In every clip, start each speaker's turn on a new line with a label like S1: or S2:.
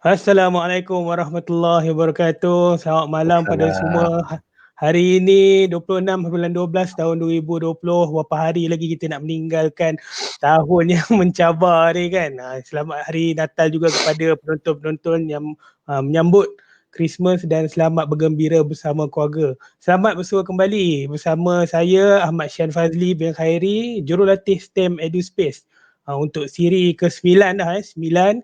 S1: Assalamualaikum warahmatullahi wabarakatuh. Selamat malam pada semua.
S2: Waalaikumsalam.
S1: Hari ini 26 bulan 12 tahun 2020. Berapa hari lagi kita nak meninggalkan tahun yang mencabar ni kan. Selamat Hari Natal juga kepada penonton-penonton yang menyambut Christmas dan selamat bergembira bersama keluarga. Selamat bersua kembali bersama saya Ahmad Syan Fazli bin Khairi, jurulatih STEM EduSpace. Untuk siri ke-9 dah 9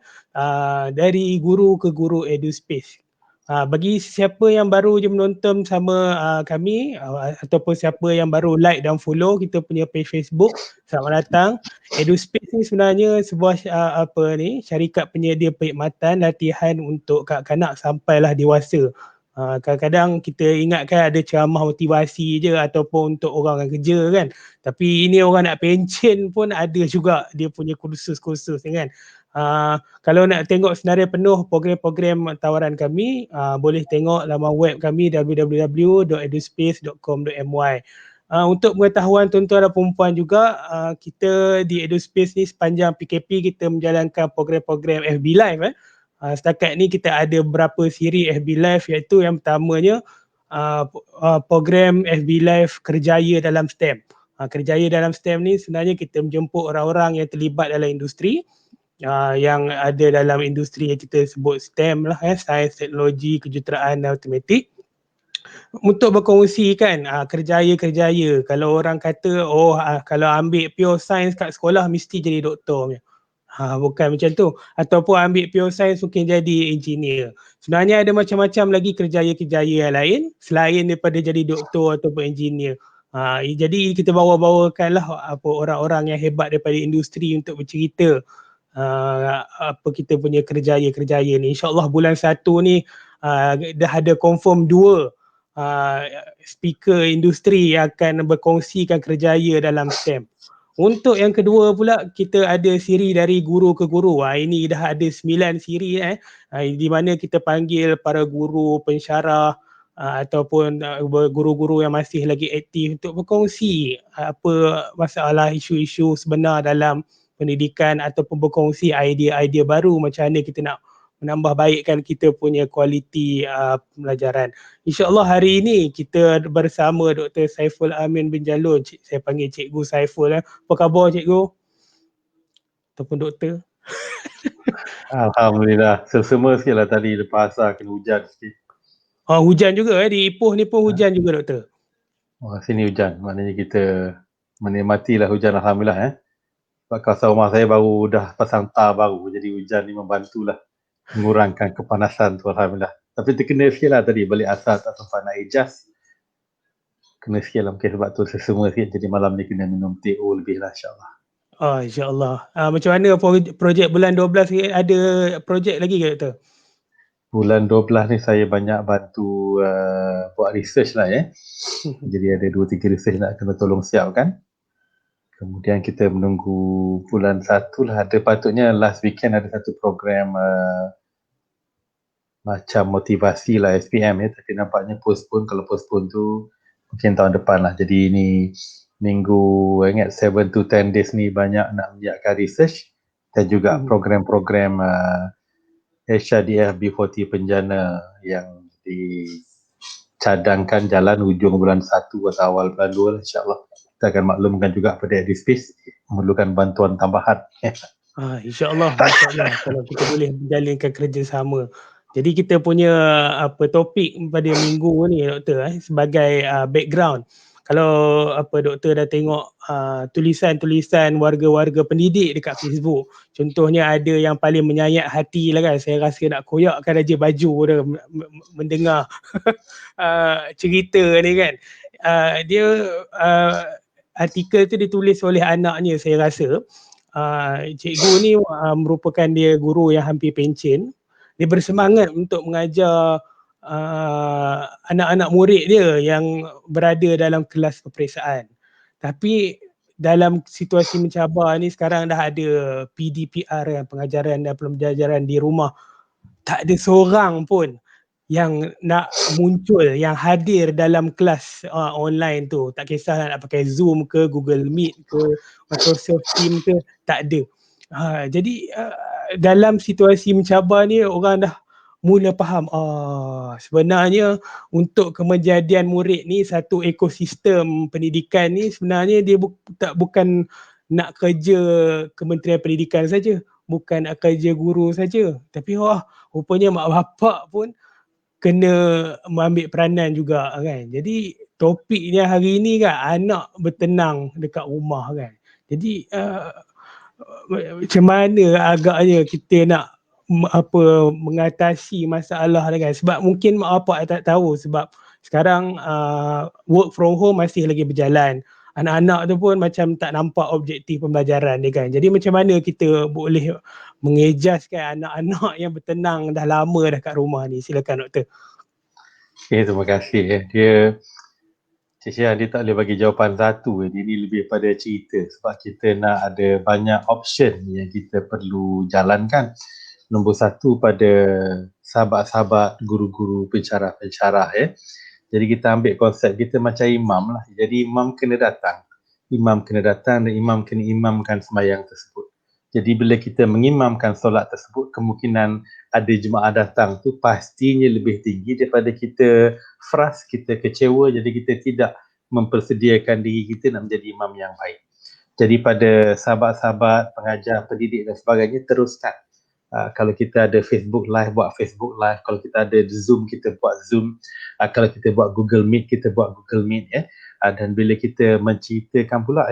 S1: dari guru ke guru EduSpace. Bagi siapa yang baru je menonton sama kami ataupun siapa yang baru like dan follow kita punya page Facebook, selamat datang. EduSpace ni sebenarnya sebuah syarikat penyedia perkhidmatan latihan untuk kanak-kanak sampailah dewasa. Kadang-kadang kita ingatkan ada ceramah motivasi je ataupun untuk orang yang kerja kan. Tapi ini orang nak pencen pun ada juga dia punya kursus-kursus kan. Kalau nak tengok senarai penuh program-program tawaran kami, boleh tengok laman web kami www.eduspace.com.my. Untuk pengetahuan tuan-tuan dan perempuan juga, kita di EduSpace ni sepanjang PKP kita menjalankan program-program FB Live. Setakat ni kita ada beberapa siri FB Live, iaitu yang pertamanya program FB Live Kerjaya dalam STEM. Kerjaya dalam STEM ni sebenarnya kita menjemput orang-orang yang terlibat dalam industri, yang ada dalam industri yang kita sebut STEM lah, sains, teknologi, kejuruteraan dan matematik, untuk berkongsi kan kerjaya-kerjaya. Kalau orang kata kalau ambil pure science kat sekolah mesti jadi doktor. Bukan macam tu. Ataupun ambil pure science mungkin jadi engineer. Sebenarnya ada macam-macam lagi kerjaya-kerjaya yang lain selain daripada jadi doktor ataupun engineer. Jadi kita bawa-bawakanlah orang-orang yang hebat daripada industri untuk bercerita apa kita punya kerjaya-kerjaya ni. InsyaAllah bulan 1 ni dah ada confirm 2 speaker industri yang akan berkongsikan kerjaya dalam STEM. Untuk yang kedua pula kita ada siri dari guru ke guru. Ini dah ada 9 siri di mana kita panggil para guru, pensyarah ataupun guru-guru yang masih lagi aktif untuk berkongsi apa masalah isu-isu sebenar dalam pendidikan ataupun berkongsi idea-idea baru macam mana kita nak menambah baikkan kita punya kualiti pembelajaran. InsyaAllah hari ini kita bersama Dr. Saiful Amin bin Jalun. Saya panggil Cikgu Saiful. Apa khabar Cikgu? Ataupun Doktor?
S2: Alhamdulillah, selsema sikit lah tadi lepas asar kena hujan sikit.
S1: Hujan juga di Ipoh ni pun hujan juga Doktor?
S2: Sini hujan, maknanya kita menikmatilah hujan Alhamdulillah. Sebab kawasan rumah saya baru dah pasang tar baru, jadi hujan ni membantulah mengurangkan kepanasan tu Alhamdulillah. Tapi terkena sikit lah tadi, balik asar tak sempat nak adjust. Kena sikit lah mungkin sebab tu selsema sikit, jadi malam ni kena minum TO lebih lah insyaAllah.
S1: InsyaAllah. Macam mana projek bulan 12 ni, ada projek lagi ke Doktor?
S2: Bulan 12 ni saya banyak bantu buat research lah Jadi ada 2-3 research nak kena tolong siapkan. Kemudian kita menunggu bulan 1 lah, ada patutnya last weekend ada satu program macam motivasi lah SPM tapi nampaknya postpone. Kalau postpone tu mungkin tahun depan lah. Jadi ini minggu, ingat 7 to 10 days ni banyak nak menyiapkan research dan juga program-program HRDF B40 Penjana yang dicadangkan jalan hujung bulan 1 atau awal bulan 2 insyaAllah. Kita akan maklumkan juga pada EduSpace memerlukan bantuan tambahan.
S1: InsyaAllah kalau kita boleh menjalinkan kerjasama. Jadi kita punya topik pada minggu ni Doktor sebagai background. Kalau Doktor dah tengok tulisan-tulisan warga-warga pendidik dekat Facebook, contohnya ada yang paling menyayat hati lah kan, saya rasa nak koyakkan aja baju dia mendengar cerita ni kan. Dia artikel tu ditulis oleh anaknya, saya rasa. Cikgu ni merupakan dia guru yang hampir pencen. Dia bersemangat untuk mengajar anak-anak murid dia yang berada dalam kelas peperiksaan. Tapi dalam situasi mencabar ni sekarang dah ada PDPR, pengajaran dan pembelajaran di rumah. Tak ada seorang pun yang nak muncul, yang hadir dalam kelas online tu. Tak kisah nak pakai Zoom ke, Google Meet ke, Microsoft Team ke, tak ada. Jadi dalam situasi mencabar ni orang dah mula faham, sebenarnya untuk kemejadian murid ni satu ekosistem pendidikan ni sebenarnya dia bukan nak kerja Kementerian Pendidikan saja, bukan nak kerja guru saja, tapi rupanya mak bapak pun kena mengambil peranan juga kan. Jadi topiknya hari ni kan anak bertenang dekat rumah kan. Jadi macam mana agaknya kita nak mengatasi masalah ni kan, sebab mungkin mak bapak tak tahu sebab sekarang work from home masih lagi berjalan, anak-anak tu pun macam tak nampak objektif pembelajaran dia kan. Jadi macam mana kita boleh mengejaskan anak-anak yang bertenang dah lama dah kat rumah ni? Silakan doktor.
S2: Okay, terima kasih. Cik Syah, dia tak boleh bagi jawapan satu. Dia ni lebih pada cerita sebab kita nak ada banyak option yang kita perlu jalankan. Nombor satu pada sahabat-sahabat, guru-guru, pensyarah-pensyarah. Jadi kita ambil konsep kita macam imam lah. Jadi imam kena datang. Imam kena datang dan imam kena imamkan sembahyang tersebut. Jadi bila kita mengimamkan solat tersebut, kemungkinan ada jemaah datang tu pastinya lebih tinggi daripada kita frust, kita kecewa, jadi kita tidak mempersediakan diri kita nak menjadi imam yang baik. Jadi pada sahabat-sahabat, pengajar, pendidik dan sebagainya, teruskan. Kalau kita ada Facebook Live, buat Facebook Live. Kalau kita ada Zoom, kita buat Zoom. Kalau kita buat Google Meet, kita buat Google Meet. Dan bila kita menceritakan pula,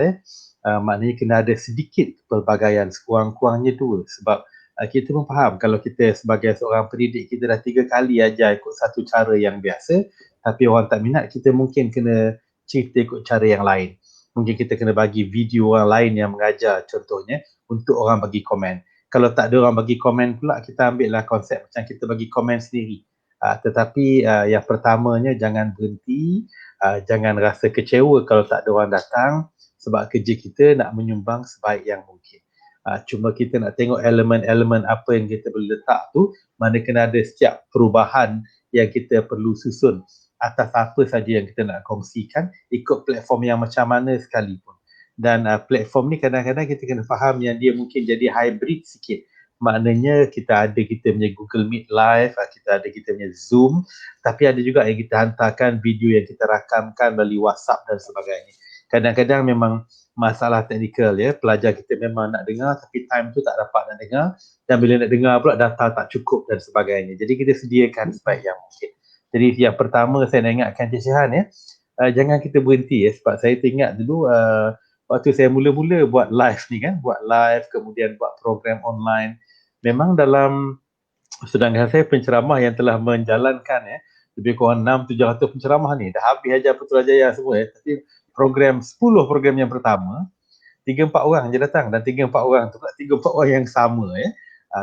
S2: maknanya kena ada sedikit pelbagaian, sekurang-kurangnya 2. Sebab kita pun faham kalau kita sebagai seorang pendidik, kita dah 3 kali ajar ikut satu cara yang biasa, tapi orang tak minat, kita mungkin kena cerita ikut cara yang lain. Mungkin kita kena bagi video orang lain yang mengajar contohnya untuk orang bagi komen. Kalau tak ada orang bagi komen pula, kita ambil lah konsep macam kita bagi komen sendiri. Tetapi yang pertamanya jangan berhenti, jangan rasa kecewa kalau tak ada orang datang, sebab kerja kita nak menyumbang sebaik yang mungkin. Cuma kita nak tengok elemen-elemen apa yang kita boleh letak tu, mana kena ada setiap perubahan yang kita perlu susun atas apa saja yang kita nak kongsikan, ikut platform yang macam mana sekalipun. Dan platform ni kadang-kadang kita kena faham yang dia mungkin jadi hybrid sikit. Maknanya kita punya Google Meet Live, kita ada kita punya Zoom, tapi ada juga yang kita hantarkan video yang kita rakamkan melalui WhatsApp dan sebagainya. Kadang-kadang memang masalah teknikal pelajar kita memang nak dengar tapi time tu tak dapat nak dengar, dan bila nak dengar pula data tak cukup dan sebagainya. Jadi kita sediakan sebaik yang mungkin. Jadi yang pertama saya nak ingatkan Cik Syahan jangan kita berhenti sebab saya teringat dulu waktu saya mula-mula buat live ni kan, buat live kemudian buat program online, memang dalam, sedangkan saya penceramah yang telah menjalankan lebih kurang 600-700 penceramah ni, dah habis ajar Putrajaya semua tapi program 10 program yang pertama 3-4 orang je datang, dan 3-4 orang tu pula 3-4 orang yang sama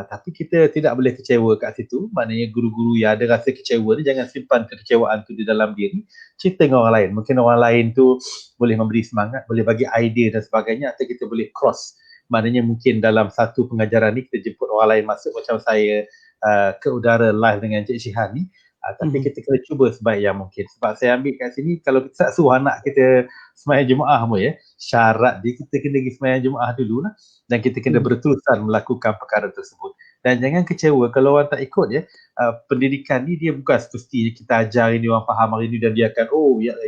S2: tapi kita tidak boleh kecewa kat situ. Maknanya guru-guru yang ada rasa kecewa ni, jangan simpan kekecewaan tu di dalam diri, cerita dengan orang lain. Mungkin orang lain tu boleh memberi semangat, boleh bagi idea dan sebagainya, atau kita boleh cross. Maknanya mungkin dalam satu pengajaran ni kita jemput orang lain masuk, macam saya ke udara live dengan Cik Syihan ni, tapi kita kena cuba sebaik yang mungkin. Sebab saya ambil kat sini, kalau kita tak suruh anak kita sembahyang Jumaat pun syarat dia kita kena pergi sembahyang Jumaat dulu lah, dan kita kena berterusan melakukan perkara tersebut. Dan jangan kecewa kalau orang tak ikut pendidikan ni dia bukan semestinya kita ajar ini orang faham hari ni dan dia akan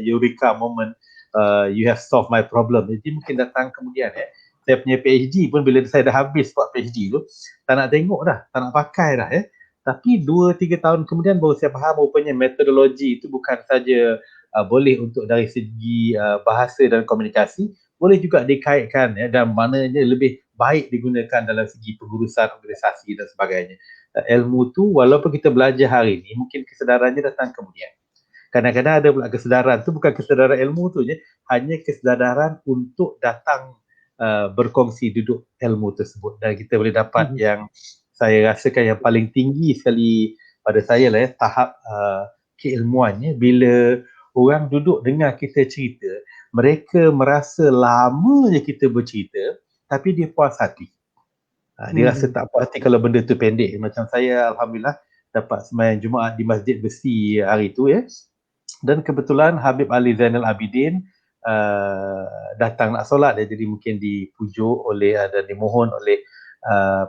S2: eureka moment, you have solved my problem. Jadi mungkin datang kemudian saya punya PhD pun bila saya dah habis buat PhD tu, tak nak tengok dah, tak nak pakai dah Tapi 2-3 tahun kemudian baru saya faham rupanya metodologi itu bukan saja boleh untuk dari segi bahasa dan komunikasi, boleh juga dikaitkan dan mananya lebih baik digunakan dalam segi pengurusan organisasi dan sebagainya. Ilmu tu walaupun kita belajar hari ni, mungkin kesedarannya datang kemudian. Kadang-kadang ada pula kesedaran tu bukan kesedaran ilmu tu je, hanya kesedaran untuk datang berkongsi duduk ilmu tersebut, dan kita boleh dapat yang saya rasakan yang paling tinggi sekali pada saya tahap keilmuannya, bila orang duduk dengar kita cerita, mereka merasa lama je kita bercerita tapi dia puas hati. Dia rasa tak puas hati kalau benda tu pendek. Macam saya alhamdulillah dapat sembahyang Jumaat di Masjid Besi hari tu dan kebetulan Habib Ali Zainal Abidin datang nak solat jadi mungkin dipujuk oleh dan dimohon oleh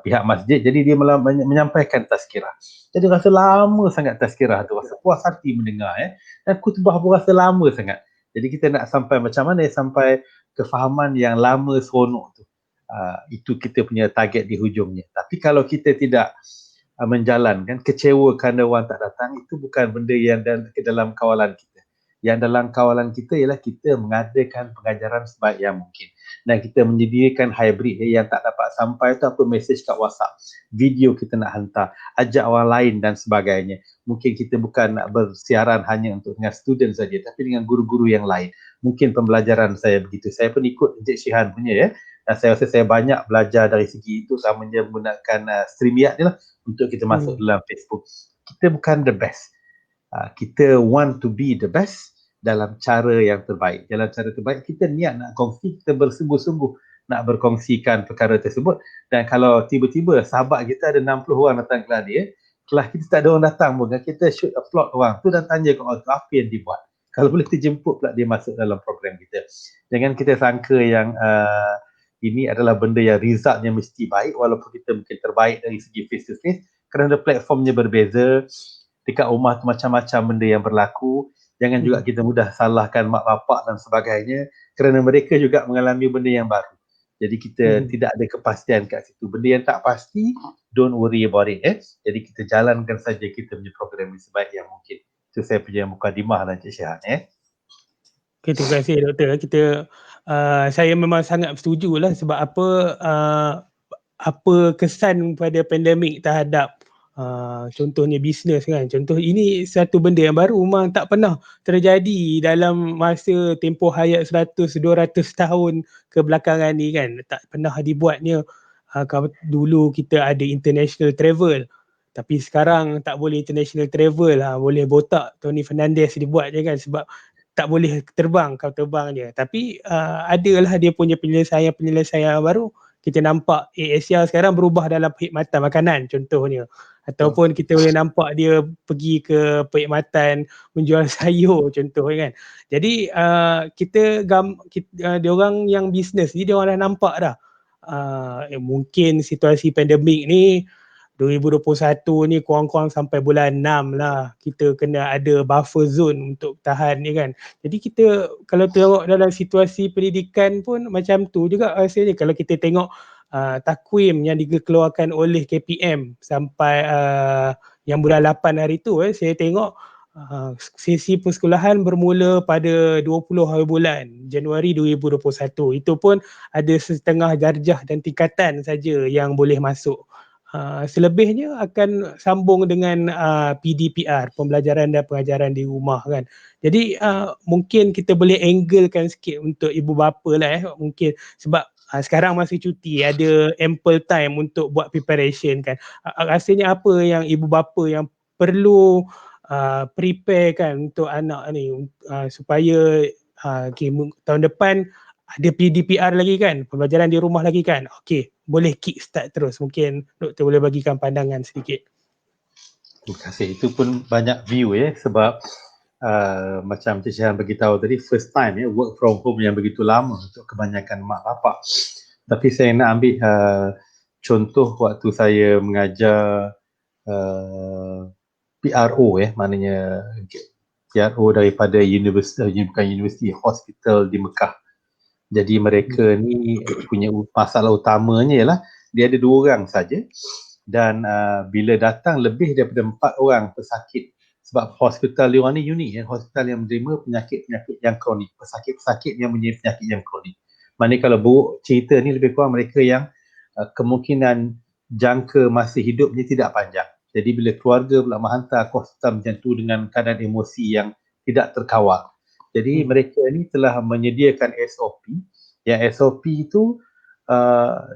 S2: pihak masjid. Jadi dia malah menyampaikan tazkirah. Jadi rasa lama sangat tazkirah tu, rasa puas hati mendengar dan khutbah pun rasa lama sangat. Jadi kita nak sampai macam mana sampai kefahaman yang lama seronok tu. Itu kita punya target di hujungnya. Tapi kalau kita tidak menjalankan, kecewa kerana orang tak datang, itu bukan benda yang ke dalam kawalan kita. Yang dalam kawalan kita ialah kita mengadakan pengajaran sebaik yang mungkin. Dan kita menyediakan hybrid yang tak dapat sampai tu apa mesej kat WhatsApp. Video kita nak hantar, ajak orang lain dan sebagainya. Mungkin kita bukan nak bersiaran hanya untuk dengan student saja, tapi dengan guru-guru yang lain. Mungkin pembelajaran saya begitu. Saya pun ikut Encik Shihan punya dan saya rasa saya banyak belajar dari segi itu, utamanya menggunakan StreamYard ni lah untuk kita masuk dalam Facebook. Kita bukan the best. Kita want to be the best dalam cara yang terbaik. Dalam cara terbaik, kita niat nak kongsi, kita bersungguh-sungguh nak berkongsikan perkara tersebut. Dan kalau tiba-tiba sahabat kita ada 60 orang datang kelas dia, kelas kita tak ada orang datang pun, kita shoot a plot orang tu dan tanya kat orang tu apa yang dibuat. Kalau boleh terjemput pula dia masuk dalam program kita. Jangan kita sangka yang ini adalah benda yang resultnya mesti baik, walaupun kita mungkin terbaik dari segi face to face, kerana platformnya berbeza. Dekat rumah tu macam-macam benda yang berlaku. Jangan juga kita mudah salahkan mak bapak dan sebagainya, kerana mereka juga mengalami benda yang baru. Jadi kita tidak ada kepastian kat situ. Benda yang tak pasti, don't worry about it. Jadi kita jalankan saja kita punya program ni sebaik yang mungkin. Itu saya punya mukadimah lah Encik Shihan.
S1: Okay, terima kasih Doktor. Saya memang sangat bersetuju lah sebab apa kesan pada pandemik terhadap contohnya bisnes kan. Contoh ini satu benda yang baru, memang tak pernah terjadi dalam masa tempoh hayat 100-200 tahun kebelakangan ni kan. Tak pernah dibuatnya. Kalau dulu kita ada international travel, tapi sekarang tak boleh international travel, boleh botak Tony Fernandez dibuat je kan, sebab tak boleh terbang, kau terbang je. Tapi adalah dia punya penyelesaian baru. Kita nampak Asia sekarang berubah dalam perkhidmatan makanan contohnya. Ataupun kita boleh nampak dia pergi ke perkhidmatan menjual sayur contohnya kan. Jadi diorang yang bisnes ni diorang dah nampak dah. Mungkin situasi pandemik ni 2021 ni kurang-kurang sampai bulan 6 lah kita kena ada buffer zone untuk tahan ni kan. Jadi kita kalau tengok dalam situasi pendidikan pun macam tu juga rasanya. Kalau kita tengok takwim yang dikeluarkan oleh KPM sampai yang bulan 8 hari tu, saya tengok sesi persekolahan bermula pada 20 hari bulan Januari 2021. Itu pun ada setengah darjah dan tingkatan saja yang boleh masuk. Selebihnya akan sambung dengan PDPR, pembelajaran dan pengajaran di rumah kan. Jadi mungkin kita boleh anglekan sikit untuk ibu bapa lah mungkin sebab sekarang masih cuti, ada ample time untuk buat preparation kan. Rasanya apa yang ibu bapa yang perlu prepare kan untuk anak ni supaya tahun depan ada PDPR lagi kan, pembelajaran di rumah lagi kan. Okey, boleh kick start terus. Mungkin Doktor boleh bagikan pandangan sedikit.
S2: Terima kasih. Itu pun banyak view sebab macam Encik Shihan beritahu tadi, first time work from home yang begitu lama untuk kebanyakan mak bapak. Tapi saya nak ambil contoh waktu saya mengajar PRO maknanya PRO daripada universiti hospital di Mekah. Jadi mereka ni punya masalah utamanya ialah dia ada 2 orang saja dan bila datang lebih daripada 4 orang pesakit, sebab hospital dia orang ni unik hospital yang menerima penyakit-penyakit yang kronik, pesakit-pesakit yang mempunyai penyakit yang kronik. Maknanya kalau buruk cerita ni lebih kurang mereka yang kemungkinan jangka masa hidupnya tidak panjang. Jadi bila keluarga pula menghantar ke hospital macam tu dengan keadaan emosi yang tidak terkawal. Jadi mereka ni telah menyediakan SOP. Yang SOP itu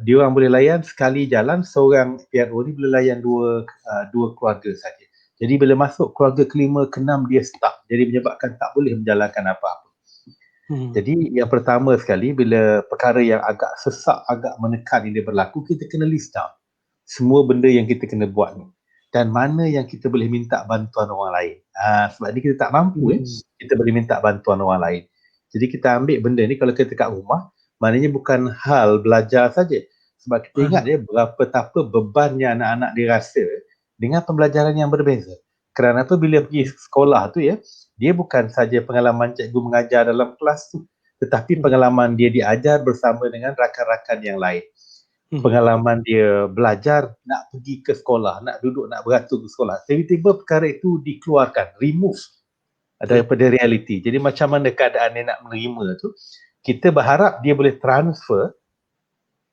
S2: diorang boleh layan sekali jalan, seorang PRO ni boleh layan dua keluarga saja. Jadi bila masuk keluarga kelima, keenam dia stuck. Jadi menyebabkan tak boleh menjalankan apa-apa. Jadi yang pertama sekali, bila perkara yang agak sesak, agak menekan ini berlaku, kita kena list down semua benda yang kita kena buat ni. Dan mana yang kita boleh minta bantuan orang lain. Sebab ni kita tak mampu kita boleh minta bantuan orang lain. Jadi kita ambil benda ni, kalau kita kat rumah, maknanya bukan hal belajar saja. Sebab kita ingat betapa bebannya anak-anak dirasa dengan pembelajaran yang berbeza. Kerana apa, bila pergi sekolah tu dia bukan saja pengalaman cikgu mengajar dalam kelas tu, tetapi pengalaman dia diajar bersama dengan rakan-rakan yang lain. Pengalaman dia belajar nak pergi ke sekolah, nak duduk, nak beratur ke sekolah. Tiba-tiba perkara itu dikeluarkan, remove daripada realiti. Jadi macam mana keadaan dia nak menerima tu, kita berharap dia boleh transfer,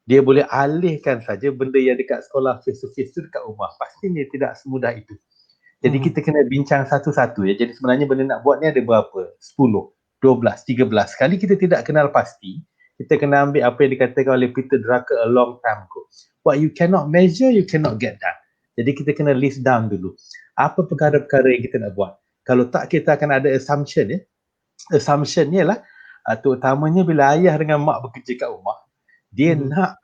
S2: dia boleh alihkan saja benda yang dekat sekolah face to face tu dekat rumah. Pastinya tidak semudah itu. Jadi kita kena bincang satu-satu ya. Jadi sebenarnya benda nak buat ni ada berapa? 10, 12, 13. Sekali kita tidak kenal pasti, kita kena ambil apa yang dikatakan oleh Peter Drucker a long time ago. What you cannot measure, you cannot get done. Jadi kita kena list down dulu. Apa perkara-perkara yang kita nak buat. Kalau tak, kita akan ada assumption ya. Assumption ni ialah terutamanya bila ayah dengan mak bekerja kat rumah, dia nak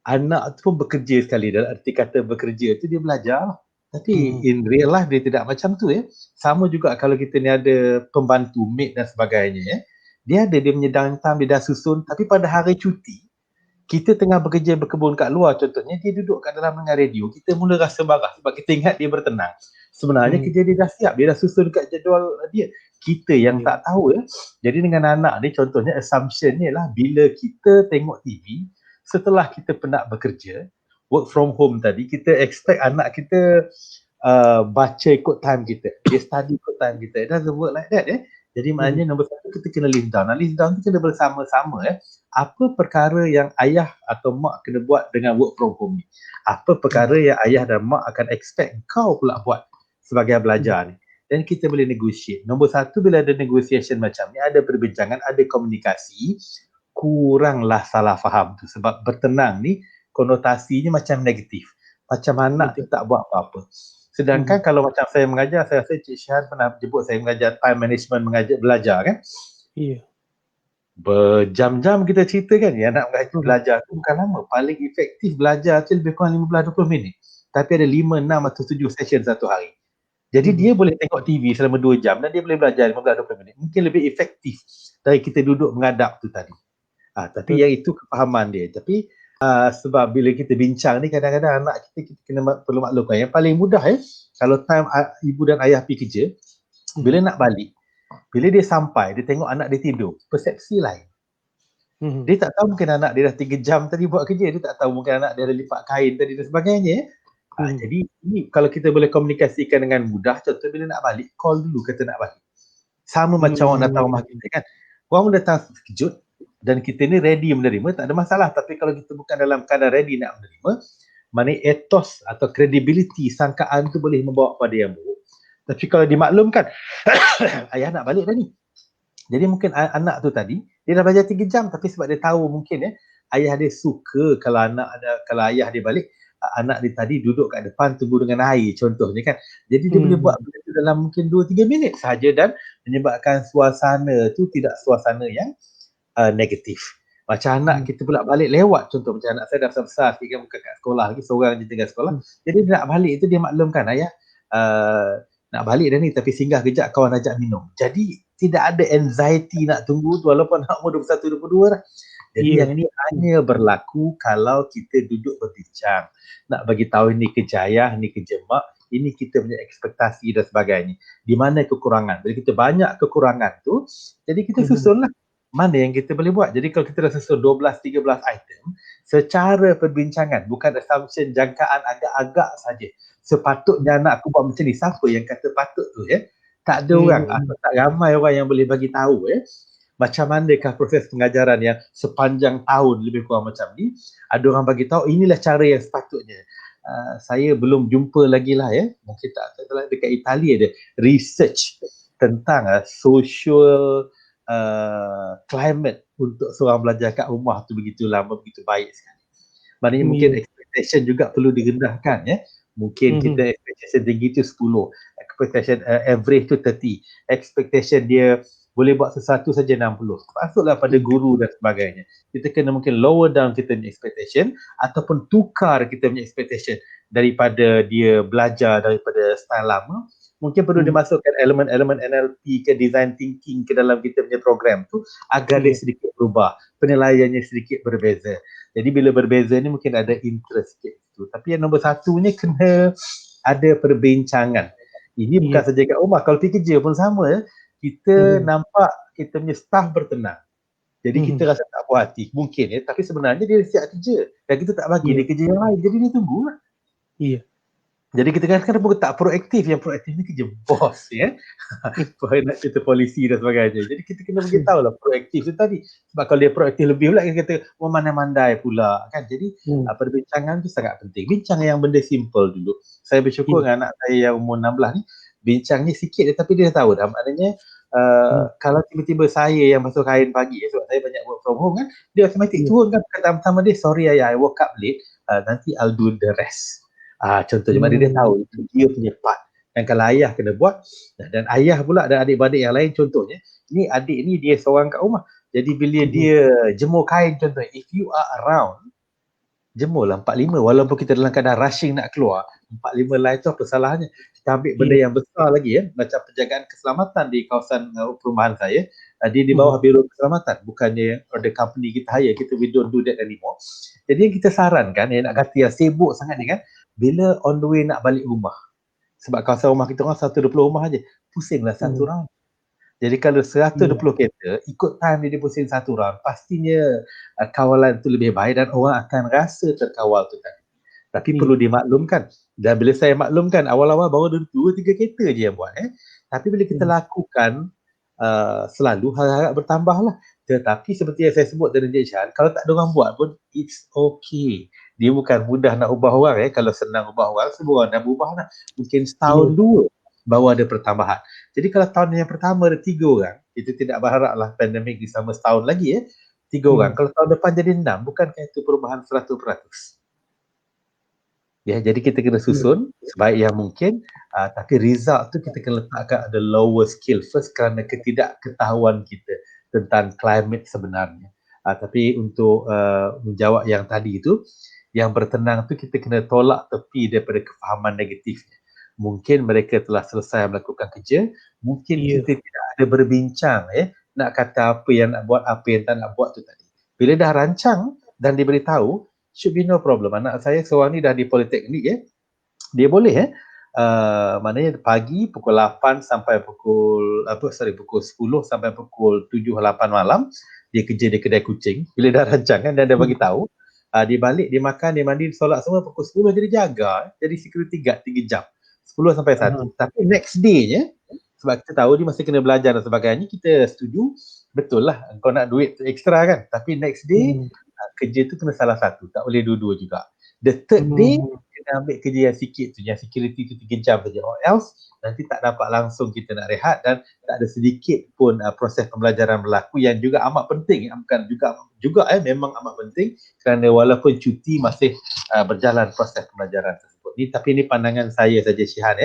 S2: anak tu pun bekerja sekali. Dalam arti kata bekerja tu dia belajar. Tapi in real life dia tidak macam tu ya. Sama juga kalau kita ni ada pembantu, maid dan sebagainya ya. Dia punya downtime, dia dah susun. Tapi pada hari cuti, kita tengah bekerja berkebun kat luar contohnya, dia duduk kat dalam dengar radio. Kita mula rasa marah sebab kita ingat dia bertenang. Sebenarnya kerja dia dah siap, dia dah susun kat jadual dia. Kita yang tak tahu ya. Jadi dengan anak ni contohnya assumption ni lah bila kita tengok TV, setelah kita penat bekerja, work from home tadi, kita expect anak kita baca ikut time kita. Dia study ikut time kita. It doesn't work like that ya. Jadi maknanya nombor satu kita kena list down. List down tu kena bersama-sama ya. Apa perkara yang ayah atau mak kena buat dengan work from home ni? Apa perkara yang ayah dan mak akan expect kau pula buat sebagai belajar ni? Dan kita boleh negotiate. Nombor satu, bila ada negotiation macam ni, ada perbincangan, ada komunikasi, kuranglah salah faham tu. Sebab bertenang ni konotasinya macam negatif. Macam anak tu tak buat apa-apa. Sedangkan kalau macam saya mengajar, saya rasa Cik Syahan pernah jemput saya mengajar time management, mengajar belajar kan.
S1: Ya.
S2: Berjam-jam kita cerita kan, ya nak belajar tu bukan lama. Paling efektif belajar tu lebih kurang 15-20 minit. Tapi ada 5, 6 atau 7 session satu hari. Jadi dia boleh tengok TV selama 2 jam dan dia boleh belajar 15-20 minit. Mungkin lebih efektif dari kita duduk mengadap tu tadi. Tapi yang itu kefahaman dia. Tapi sebab bila kita bincang ni, kadang-kadang anak kita kena perlu maklumkan. Yang paling mudah kalau time ibu dan ayah pergi kerja, bila nak balik, bila dia sampai, dia tengok anak dia tidur, persepsi lain. Dia tak tahu mungkin anak dia dah 3 jam tadi buat kerja, dia tak tahu mungkin anak dia ada lipat kain tadi dan sebagainya. Jadi ini kalau kita boleh komunikasikan dengan mudah, contoh bila nak balik, call dulu kata nak balik. Sama macam orang datang rumah kita kan. Orang datang sekejut dan kita ni ready menerima, tak ada masalah. Tapi kalau kita bukan dalam keadaan ready nak menerima, mana etos atau credibility, sangkaan tu boleh membawa pada yang buruk. Tapi kalau dimaklumkan, ayah nak balik dah ni. Jadi mungkin anak tu tadi, dia dah belajar 3 jam, tapi sebab dia tahu mungkin ayah dia suka kalau kalau ayah dia balik, anak dia tadi duduk kat depan tunggu dengan air contohnya kan. Jadi dia boleh buat benda tu dalam mungkin 2-3 minit sahaja dan menyebabkan suasana tu tidak suasana yang negatif. Macam anak kita pula balik lewat, contoh macam anak saya dah besar sikit kan, bukan kat sekolah lagi, seorang je tinggal sekolah. Jadi dia nak balik tu dia maklumkan, ayah nak balik dah ni tapi singgah kejap kawan ajak minum. Jadi tidak ada anxiety nak tunggu tu walaupun anak umur 21-22 dah. Jadi yang ini hanya berlaku kalau kita duduk berbincang. Nak bagi tahu ini kerja ayah, ini kerja mak, ini kita punya ekspektasi dan sebagainya. Di mana kekurangan. Bila kita banyak kekurangan tu, jadi kita susunlah mana yang kita boleh buat. Jadi kalau kita dah susun 12-13 item, secara perbincangan, bukan assumption, jangkaan agak-agak saja. Sepatutnya anak aku buat macam ni. Siapa yang kata patut tu ya? Tak ada orang atau tak ramai orang yang boleh bagi tahu macam manakah proses pengajaran yang sepanjang tahun lebih kurang macam ni. Ada orang bagi tahu inilah cara yang sepatutnya. Saya belum jumpa lagi lah mungkin tak salah dekat Italia ada research tentang social climate untuk seorang belajar kat rumah tu begitu lama, begitu baik sekali. Maknanya mungkin expectation juga perlu direndahkan Mungkin kita expectation tinggi tu 10, expectation average tu 30, expectation dia boleh buat sesuatu saja 60. Masuklah pada guru dan sebagainya. Kita kena mungkin lower down kita punya expectation ataupun tukar kita punya expectation daripada dia belajar daripada style lama, mungkin perlu dimasukkan elemen-elemen NLP ke design thinking ke dalam kita punya program tu agar dia sedikit berubah, penilaiannya sedikit berbeza. Jadi bila berbeza ni mungkin ada interest sikit tu. Tapi yang nombor satunya kena ada perbincangan. Ini bukan saja kat rumah, kalau pergi kerja pun sama. Kita nampak kita punya staff bertenang. Jadi kita rasa tak puas hati, mungkin tapi sebenarnya dia siap kerja dan kita tak bagi dia kerja yang lain, jadi dia tunggu lah. Jadi kita kadang-kadang pun tak proaktif, yang proaktif ni kerja bos nak cerita polisi dan sebagainya. Jadi kita kena beritahu lah proaktif tu tadi. Sebab kalau dia proaktif lebih pula, kita kata mandai-mandai pula kan. Jadi perbincangan tu sangat penting. Bincang yang benda simple dulu. Saya bersyukur dengan anak saya yang umur 16 ni, bincangnya sikit tapi dia tahu dah. Maknanya kalau tiba-tiba saya yang basuh kain pagi, sebab saya banyak work from home kan, dia automatic turun kan perkataan pertama dia, sorry ayah, I woke up late, nanti I'll do the rest. Contohnya mana dia tahu itu dia punya part. Dan kalau ayah kena buat, dan ayah pula dan adik-beradik yang lain, contohnya ni adik ni dia seorang kat rumah, jadi bila dia jemur kain contohnya, if you are around, jemurlah 4-5 walaupun kita dalam keadaan rushing nak keluar. 4-5 line tu apa salahnya? Kita ambil benda yang besar lagi macam penjagaan keselamatan di kawasan perumahan saya, dia di bawah Biro Keselamatan, bukannya the company kita hire, kita we don't do that anymore. Jadi yang kita sarankan, nak kata yang sibuk sangat ni kan, bila on the way nak balik rumah, sebab kawasan rumah kita orang 120 rumah aja, pusinglah satu round. Jadi kalau 120 kereta, ikut time dia pusing satu round, pastinya kawalan tu lebih baik dan orang akan rasa terkawal tu tadi. Tapi perlu dimaklumkan. Dan bila saya maklumkan, awal-awal baru 2-3 kereta je yang buat. Tapi bila kita lakukan selalu, harap-harap bertambah lah. Tetapi seperti yang saya sebut dalam Encik Shan, kalau tak ada orang buat pun, it's okay. Dia bukan mudah nak ubah orang. Kalau senang ubah orang, semua orang dah berubah lah. Mungkin setahun dua baru ada pertambahan. Jadi kalau tahun yang pertama ada 3 orang, kita tidak berharap lah pandemik di sama setahun lagi 3 orang. Kalau tahun depan jadi 6, bukankah itu perubahan 100%? Jadi kita kena susun sebaik yang mungkin, tapi result tu kita kena letakkan ada lower skill first kerana ketidakketahuan kita tentang climate sebenarnya. Tapi untuk menjawab yang tadi itu, yang bertenang tu kita kena tolak tepi daripada kefahaman negatifnya. Mungkin mereka telah selesai melakukan kerja, mungkin kita tidak ada berbincang nak kata apa yang nak buat, apa yang tak nak buat tu tadi. Bila dah rancang dan diberitahu, should be no problem. Anak saya seorang ni dah di Politeknik dia boleh maknanya pagi pukul 8 sampai pukul 10 sampai pukul 7-8 malam dia kerja di kedai kucing. Bila dah rancang kan, dan dia bagi tahu, dia balik, dia makan, dia mandi, solat semua, pukul 10 jadi jaga, jadi security guard 3 jam. 10 sampai 1. Tapi next day-nya, sebab kita tahu dia masih kena belajar dan sebagainya, kita setuju, betul lah kau nak duit ekstra kan, tapi next day kerja tu kena salah satu, tak boleh dua-dua juga. The third day kena ambil kerja yang sikit tu, yang security tu 3 jam saja, or else nanti tak dapat langsung kita nak rehat dan tak ada sedikit pun proses pembelajaran berlaku yang juga amat penting. Bukan juga memang amat penting, kerana walaupun cuti masih berjalan proses pembelajaran tersebut. Tapi ini pandangan saya saja, Syihan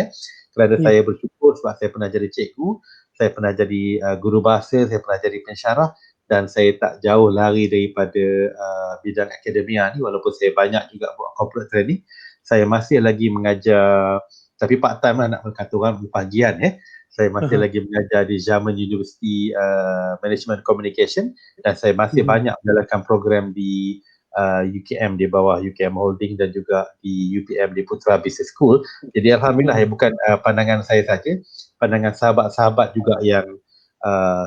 S2: kerana saya bersyukur sebab saya pernah jadi cikgu, saya pernah jadi guru bahasa, saya pernah jadi pensyarah, dan saya tak jauh lari daripada bidang akademia ni. Walaupun saya banyak juga buat corporate training, saya masih lagi mengajar, tapi part time lah, nak berkata orang berpagian saya masih lagi mengajar di Zaman University Management Communication, dan saya masih banyak menjalankan program di UKM, di bawah UKM Holding, dan juga di UPM, di Putra Business School. Jadi alhamdulillah bukan pandangan saya saja, pandangan sahabat-sahabat juga yang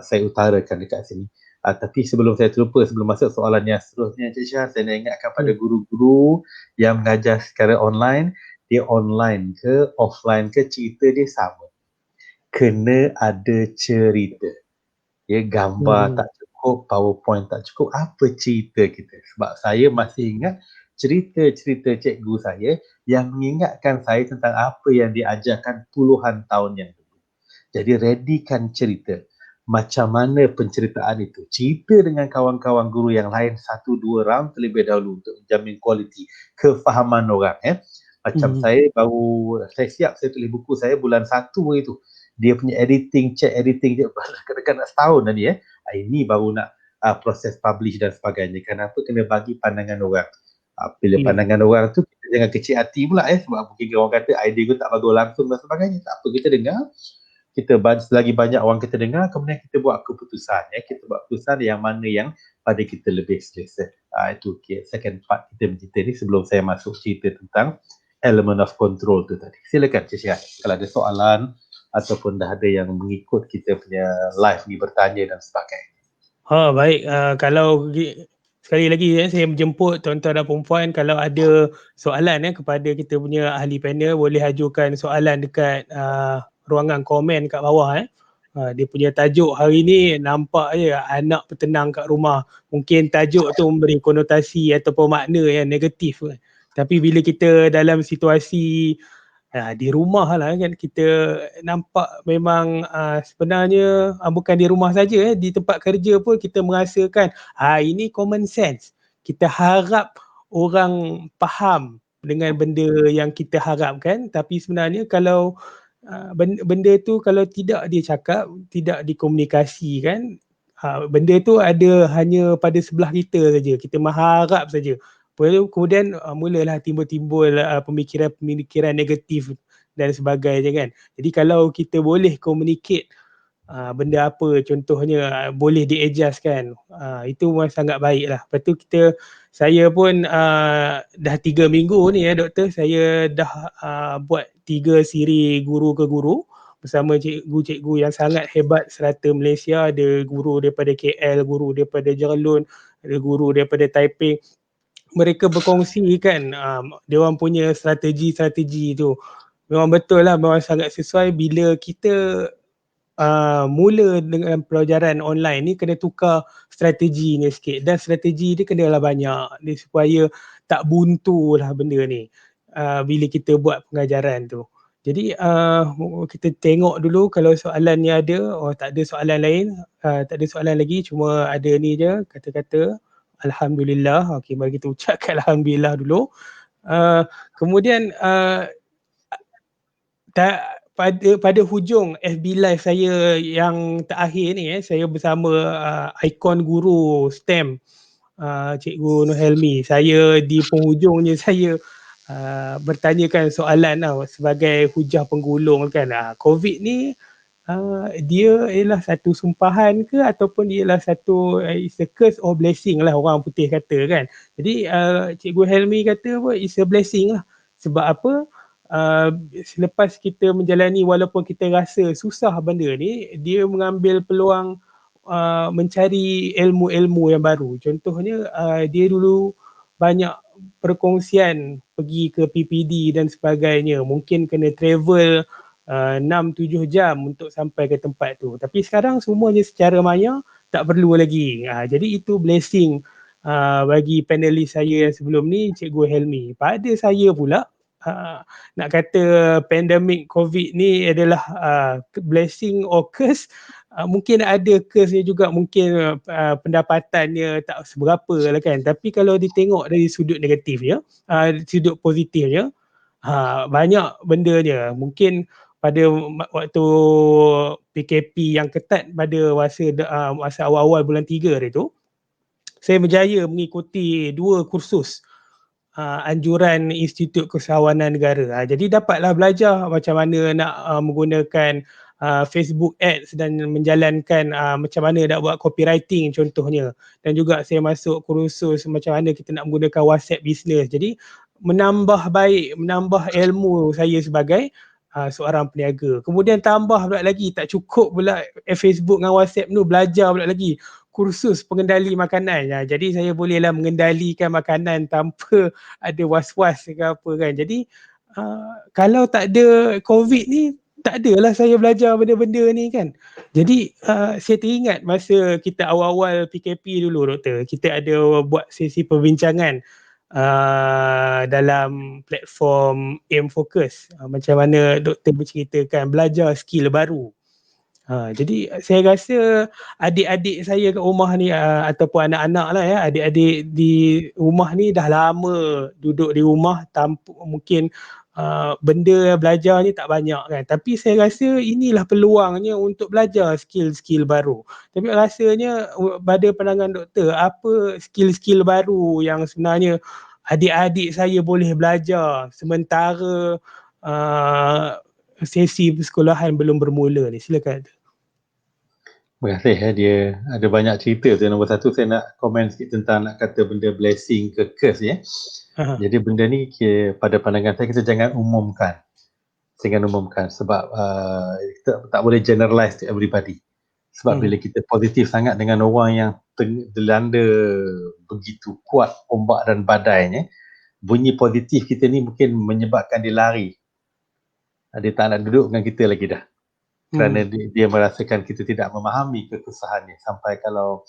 S2: saya utarakan dekat sini. Tapi sebelum saya terlupa, sebelum masuk soalan yang seterusnya, Encik Syah, saya nak ingatkan pada guru-guru yang mengajar secara online, dia online ke offline ke, cerita dia sama. Kena ada cerita. Gambar tak cukup, PowerPoint tak cukup, apa cerita kita? Sebab saya masih ingat cerita-cerita cikgu saya yang mengingatkan saya tentang apa yang diajarkan puluhan tahun yang dulu. Jadi readykan cerita. Macam mana penceritaan itu? Cerita dengan kawan-kawan guru yang lain 1-2 round terlebih dahulu untuk menjamin kualiti kefahaman orang. Macam saya siap saya tulis buku saya bulan 1 itu. Dia punya editing, check editing dia kadang-kadang setahun tadi ini baru nak proses publish dan sebagainya. Kenapa? Kena bagi pandangan orang. Bila pandangan orang tu kita jangan kecil hati pula sebab mungkin orang kata idea tu tak bagus langsung dan sebagainya. Tak apa, kita dengar, selagi banyak orang kita dengar, kemudian kita buat keputusan kita buat keputusan yang mana yang pada kita lebih selesa. Itu second part kita bercerita ni sebelum saya masuk cerita tentang element of control tu tadi. Silakan Cik Syihan, kalau ada soalan ataupun dah ada yang mengikut kita punya live ni bertanya dan sebagainya.
S1: Baik, kalau sekali lagi saya menjemput tuan-tuan dan puan-puan, kalau ada soalan kepada kita punya ahli panel, boleh ajukan soalan dekat ruangan komen kat bawah. Dia punya tajuk hari ni nampak je anak petenang kat rumah. Mungkin tajuk tu memberi konotasi ataupun makna yang negatif. Tapi bila kita dalam situasi di rumah lah kan, kita nampak memang sebenarnya bukan di rumah saja, di tempat kerja pun kita merasakan ini common sense. Kita harap orang faham dengan benda yang kita harapkan, tapi sebenarnya kalau benda tu kalau tidak dia cakap, tidak dikomunikasikan, benda tu ada hanya pada sebelah kita saja. Kita mengharap saja. Kemudian mulalah timbul-timbul pemikiran-pemikiran negatif dan sebagainya kan. Jadi kalau kita boleh communicate benda apa contohnya boleh di-adjust kan, itu memang sangat baik lah. Lepas tu saya pun dah 3 minggu ni doktor, saya dah buat 3 siri guru ke guru bersama cikgu-cikgu yang sangat hebat serata Malaysia. Ada guru daripada KL, guru daripada Jerlun, ada guru daripada Taiping. Mereka berkongsi kan dia orang punya strategi-strategi tu. Memang betul lah, memang sangat sesuai. Bila kita mula dengan pelajaran online ni, kena tukar strategi ni sikit, dan strategi dia kenalah banyak dia supaya tak buntu lah benda ni bila kita buat pengajaran tu. Jadi kita tengok dulu kalau soalan ni ada. Tak ada soalan lain, tak ada soalan lagi, cuma ada ni je kata-kata Alhamdulillah. Okey, mari kita ucapkan Alhamdulillah dulu. Kemudian pada hujung FB Live saya yang terakhir ni, saya bersama ikon guru STEM, Cikgu Nur Helmi. Saya di penghujungnya saya bertanyakan soalan sebagai hujah penggulung kan. COVID ni dia ialah satu sumpahan ke ataupun dia ialah satu it's a curse or blessing lah, orang putih kata kan. Jadi Cikgu Helmi kata it's a blessing lah. Sebab apa? Selepas kita menjalani, walaupun kita rasa susah benda ni, dia mengambil peluang mencari ilmu-ilmu yang baru. Contohnya dia dulu banyak perkongsian pergi ke PPD dan sebagainya, mungkin kena travel 6-7 jam untuk sampai ke tempat tu. Tapi sekarang semuanya secara maya, tak perlu lagi. Jadi itu blessing bagi panelis saya yang sebelum ni, Cikgu Helmi. Pada saya pula, nak kata pandemik COVID ni adalah blessing or curse, mungkin ada curse-nya juga, mungkin pendapatannya tak seberapa lah kan. Tapi kalau ditengok dari sudut negatifnya, sudut positifnya, banyak bendanya. Mungkin pada waktu PKP yang ketat pada masa awal-awal bulan 3 tu, saya berjaya mengikuti 2 kursus anjuran Institut Kesawanan Negara. Jadi dapatlah belajar macam mana nak menggunakan Facebook Ads dan menjalankan macam mana nak buat copywriting contohnya. Dan juga saya masuk kursus macam mana kita nak menggunakan WhatsApp Business. Jadi menambah ilmu saya sebagai seorang peniaga. Kemudian tambah pula lagi, tak cukup pula Facebook dengan WhatsApp tu, belajar pula lagi kursus pengendali makanan. Jadi saya bolehlah mengendalikan makanan tanpa ada was-was ke apa kan. Jadi kalau tak ada COVID ni, tak adalah saya belajar benda-benda ni kan. Jadi saya teringat masa kita awal-awal PKP dulu doktor, kita ada buat sesi perbincangan dalam platform AIM Focus, macam mana doktor berceritakan belajar skill baru. Jadi saya rasa adik-adik saya kat rumah ni ataupun anak-anak lah adik-adik di rumah ni dah lama duduk di rumah, mungkin benda belajar ni tak banyak kan. Tapi saya rasa inilah peluangnya untuk belajar skill-skill baru. Tapi rasanya pada pandangan doktor, apa skill-skill baru yang sebenarnya adik-adik saya boleh belajar sementara sesi persekolahan belum bermula ni. Silakan.
S2: Terima kasih dia ada banyak cerita tu. Nombor satu saya nak komen sikit tentang nak kata benda blessing ke curse ya. Jadi benda ni pada pandangan saya kita jangan umumkan. Jangan umumkan sebab kita tak boleh generalize to everybody. Sebab bila kita positif sangat dengan orang yang dilanda begitu kuat ombak dan badainya, bunyi positif kita ni mungkin menyebabkan dia lari. Dia tak nak duduk dengan kita lagi dah. Kerana dia merasakan kita tidak memahami kekesahannya. Sampai kalau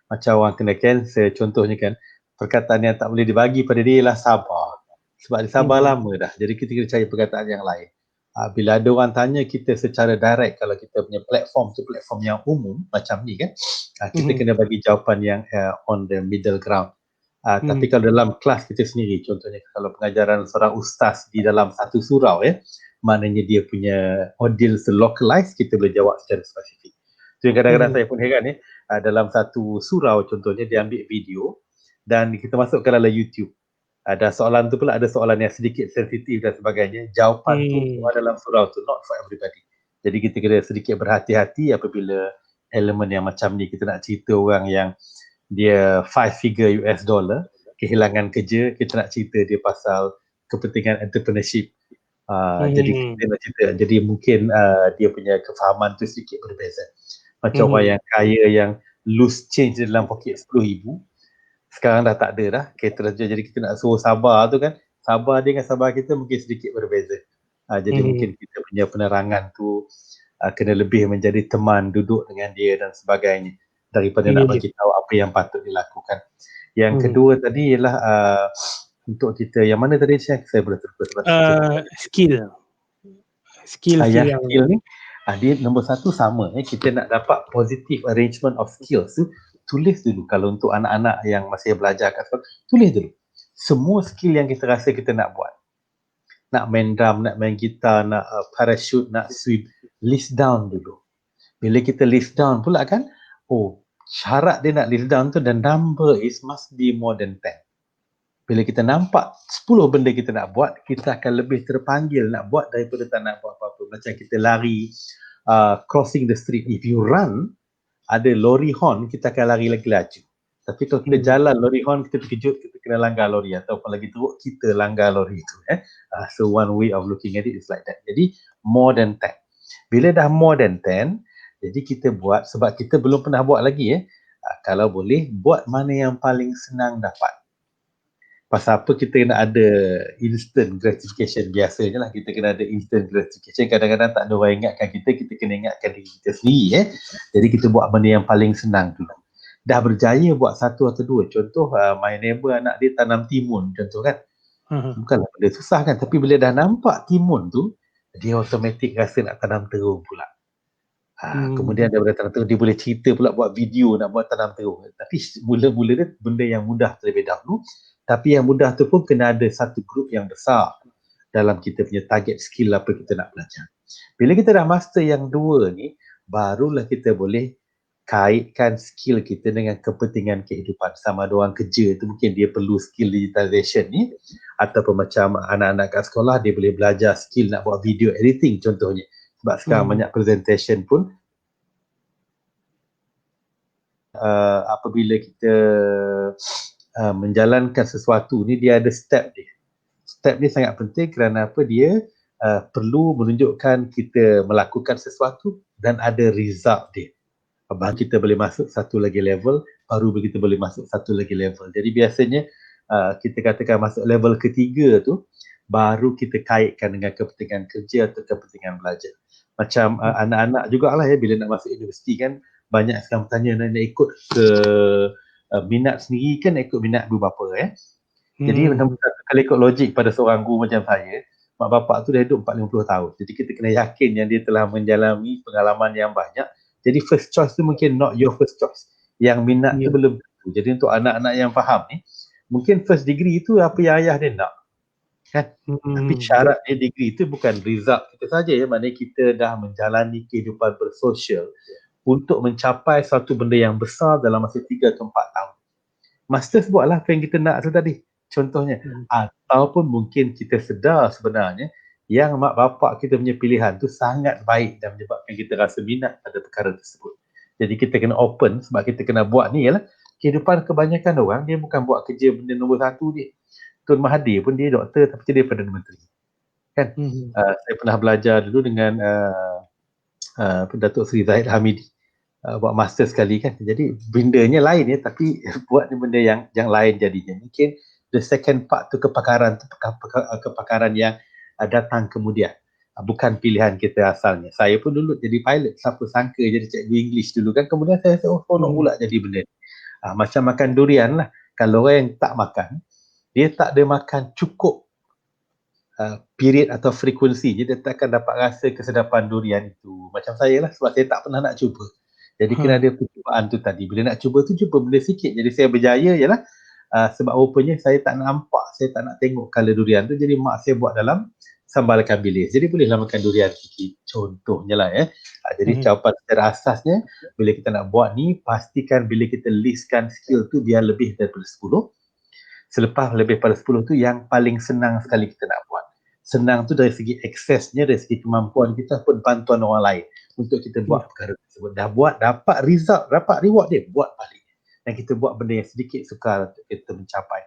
S2: macam orang kena kanser contohnya kan, perkataan yang tak boleh dibagi pada dia ialah sabar. Sebab dia sabar lama dah. Jadi kita kena cari perkataan yang lain. Bila ada orang tanya kita secara direct, kalau kita punya platform tu platform yang umum macam ni kan, kita kena bagi jawapan yang on the middle ground. Tapi kalau dalam kelas kita sendiri, contohnya kalau pengajaran seorang ustaz di dalam satu surau ya, maknanya dia punya audience localized, kita boleh jawab secara spesifik. So kadang-kadang saya pun heran dalam satu surau contohnya dia ambil video dan kita masukkan dalam YouTube. Ada soalan tu pula ada soalan yang sedikit sensitif dan sebagainya. Jawapan tu semua dalam surau tu, not for everybody. Jadi kita kena sedikit berhati-hati apabila elemen yang macam ni kita nak cerita orang yang dia 5 figure US dollar, kehilangan kerja, kita nak cerita dia pasal kepentingan entrepreneurship. Jadi kita nak cerita, jadi mungkin dia punya kefahaman tu sedikit berbeza. Macam orang yang kaya yang loose change dalam poket 10,000, sekarang dah tak ada dah, kereta jadi kita nak suruh sabar tu kan, sabar dia dengan sabar kita mungkin sedikit berbeza. Jadi mungkin kita punya penerangan tu kena lebih menjadi teman, duduk dengan dia dan sebagainya, daripada nak bagi tahu apa yang patut dilakukan. Yang kedua tadi ialah untuk kita, yang mana tadi saya boleh terus
S1: skill
S2: yang
S1: yang
S2: skill ni dia nombor satu sama kita nak dapat positive arrangement of skills tu, tulis dulu. Kalau untuk anak-anak yang masih belajar kat sekolah, tulis dulu semua skill yang kita rasa kita nak buat. Nak main drum, nak main gitar, nak parachute, nak swim, list down dulu. Bila kita list down pula kan, syarat dia nak list down tu, dan number is must be more than 10. Bila kita nampak 10 benda kita nak buat, kita akan lebih terpanggil nak buat daripada tak nak buat apa-apa. Macam kita lari, crossing the street. If you run, ada lori horn, kita akan lari lagi laju. Tapi kalau kita jalan lori horn, kita terkejut, kita kena langgar lori. Ataupun lagi teruk, kita langgar lori itu. So one way of looking at it is like that. Jadi more than 10. Bila dah more than 10, jadi kita buat, sebab kita belum pernah buat lagi kalau boleh, buat mana yang paling senang dapat. Pasal apa kita kena ada instant gratification. Biasanya lah kita kena ada instant gratification. Kadang-kadang tak ada orang ingatkan kita, kita kena ingatkan diri kita sendiri. Jadi kita buat benda yang paling senang dulu. Dah berjaya buat satu atau dua. Contoh my neighbor, anak dia tanam timun contoh kan. Bukanlah benda susah kan. Tapi bila dah nampak timun tu, dia automatik rasa nak tanam terung pula. Kemudian daripada tanam terung, dia boleh cerita pula buat video nak buat tanam terung. Tapi mula-mula dia benda yang mudah terlebih dahulu. Tapi yang mudah tu pun kena ada satu grup yang besar dalam kita punya target skill apa kita nak belajar. Bila kita dah master yang dua ni, barulah kita boleh kaitkan skill kita dengan kepentingan kehidupan. Sama ada orang kerja tu mungkin dia perlu skill digitalization ni, ataupun macam anak-anak kat sekolah dia boleh belajar skill nak buat video editing contohnya. Sebab sekarang banyak presentation pun apabila kita menjalankan sesuatu ni, dia ada step dia. Step ni sangat penting kerana apa? Dia perlu menunjukkan kita melakukan sesuatu dan ada result dia. Baru kita boleh masuk satu lagi level, baru kita boleh masuk satu lagi level. Jadi biasanya kita katakan masuk level ketiga tu, baru kita kaitkan dengan kepentingan kerja atau kepentingan belajar. Macam anak-anak jugalah bila nak masuk universiti kan, banyak sekarang bertanya nak ikut ke minat sendiri kan, ikut minat ibu bapa Jadi kalau ikut logik pada seorang guru macam saya, mak bapak tu dah hidup 40-50 tahun. Jadi kita kena yakin yang dia telah menjalani pengalaman yang banyak. Jadi first choice tu mungkin not your first choice. Yang minat tu belum tentu. Jadi untuk anak-anak yang faham ni, mungkin first degree tu apa yang ayah dia nak. Kan? Tapi syarat dia degree tu bukan result kita saja maknanya kita dah menjalani kehidupan bersosial untuk mencapai satu benda yang besar dalam masa 3 atau 4 tahun. Masters buatlah apa yang kita nak tu tadi. contohnya. Ataupun mungkin kita sedar sebenarnya yang mak bapak kita punya pilihan tu sangat baik dan menyebabkan kita rasa minat pada perkara tersebut. Jadi kita kena open sebab kita kena buat ni ialah kehidupan kebanyakan orang dia bukan buat kerja benda nombor satu dia. Tun Mahathir pun dia doktor tapi dia Perdana Menteri. Kan? Saya pernah belajar dulu dengan Datuk Seri Zahid Hamidi. Buat master sekali kan. Jadi bendanya lain ya tapi buat ni benda yang lain jadinya. Mungkin the second part tu kepakaran yang datang kemudian. Bukan pilihan kita asalnya. Saya pun dulu jadi pilot. Siapa sangka jadi cikgu English dulu kan. Kemudian saya rasa nak pula jadi benda ni. Macam makan durian lah. Kalau orang yang tak makan, dia tak ada makan cukup period atau frekuensi. Dia tak akan dapat rasa kesedapan durian itu. Macam saya lah sebab saya tak pernah nak cuba. Jadi kena ada percubaan tu tadi. Bila nak cuba tu, cuba benda sikit. Jadi saya berjaya ialah sebab rupanya saya tak nampak, saya tak nak tengok colour durian tu. Jadi mak saya buat dalam sambal ikan bilis. Jadi bolehlah makan durian sikit. Contohnya lah ya. Jadi jawapan secara asasnya, bila kita nak buat ni, pastikan bila kita listkan skill tu biar lebih daripada 10. Selepas lebih pada 10 tu yang paling senang sekali kita nak buat. Senang tu dari segi aksesnya, dari segi kemampuan kita pun bantuan orang lain untuk kita buat perkara tersebut. Dah buat, dapat result, dapat reward dia, buat balik. Dan kita buat benda yang sedikit sukar untuk kita mencapai.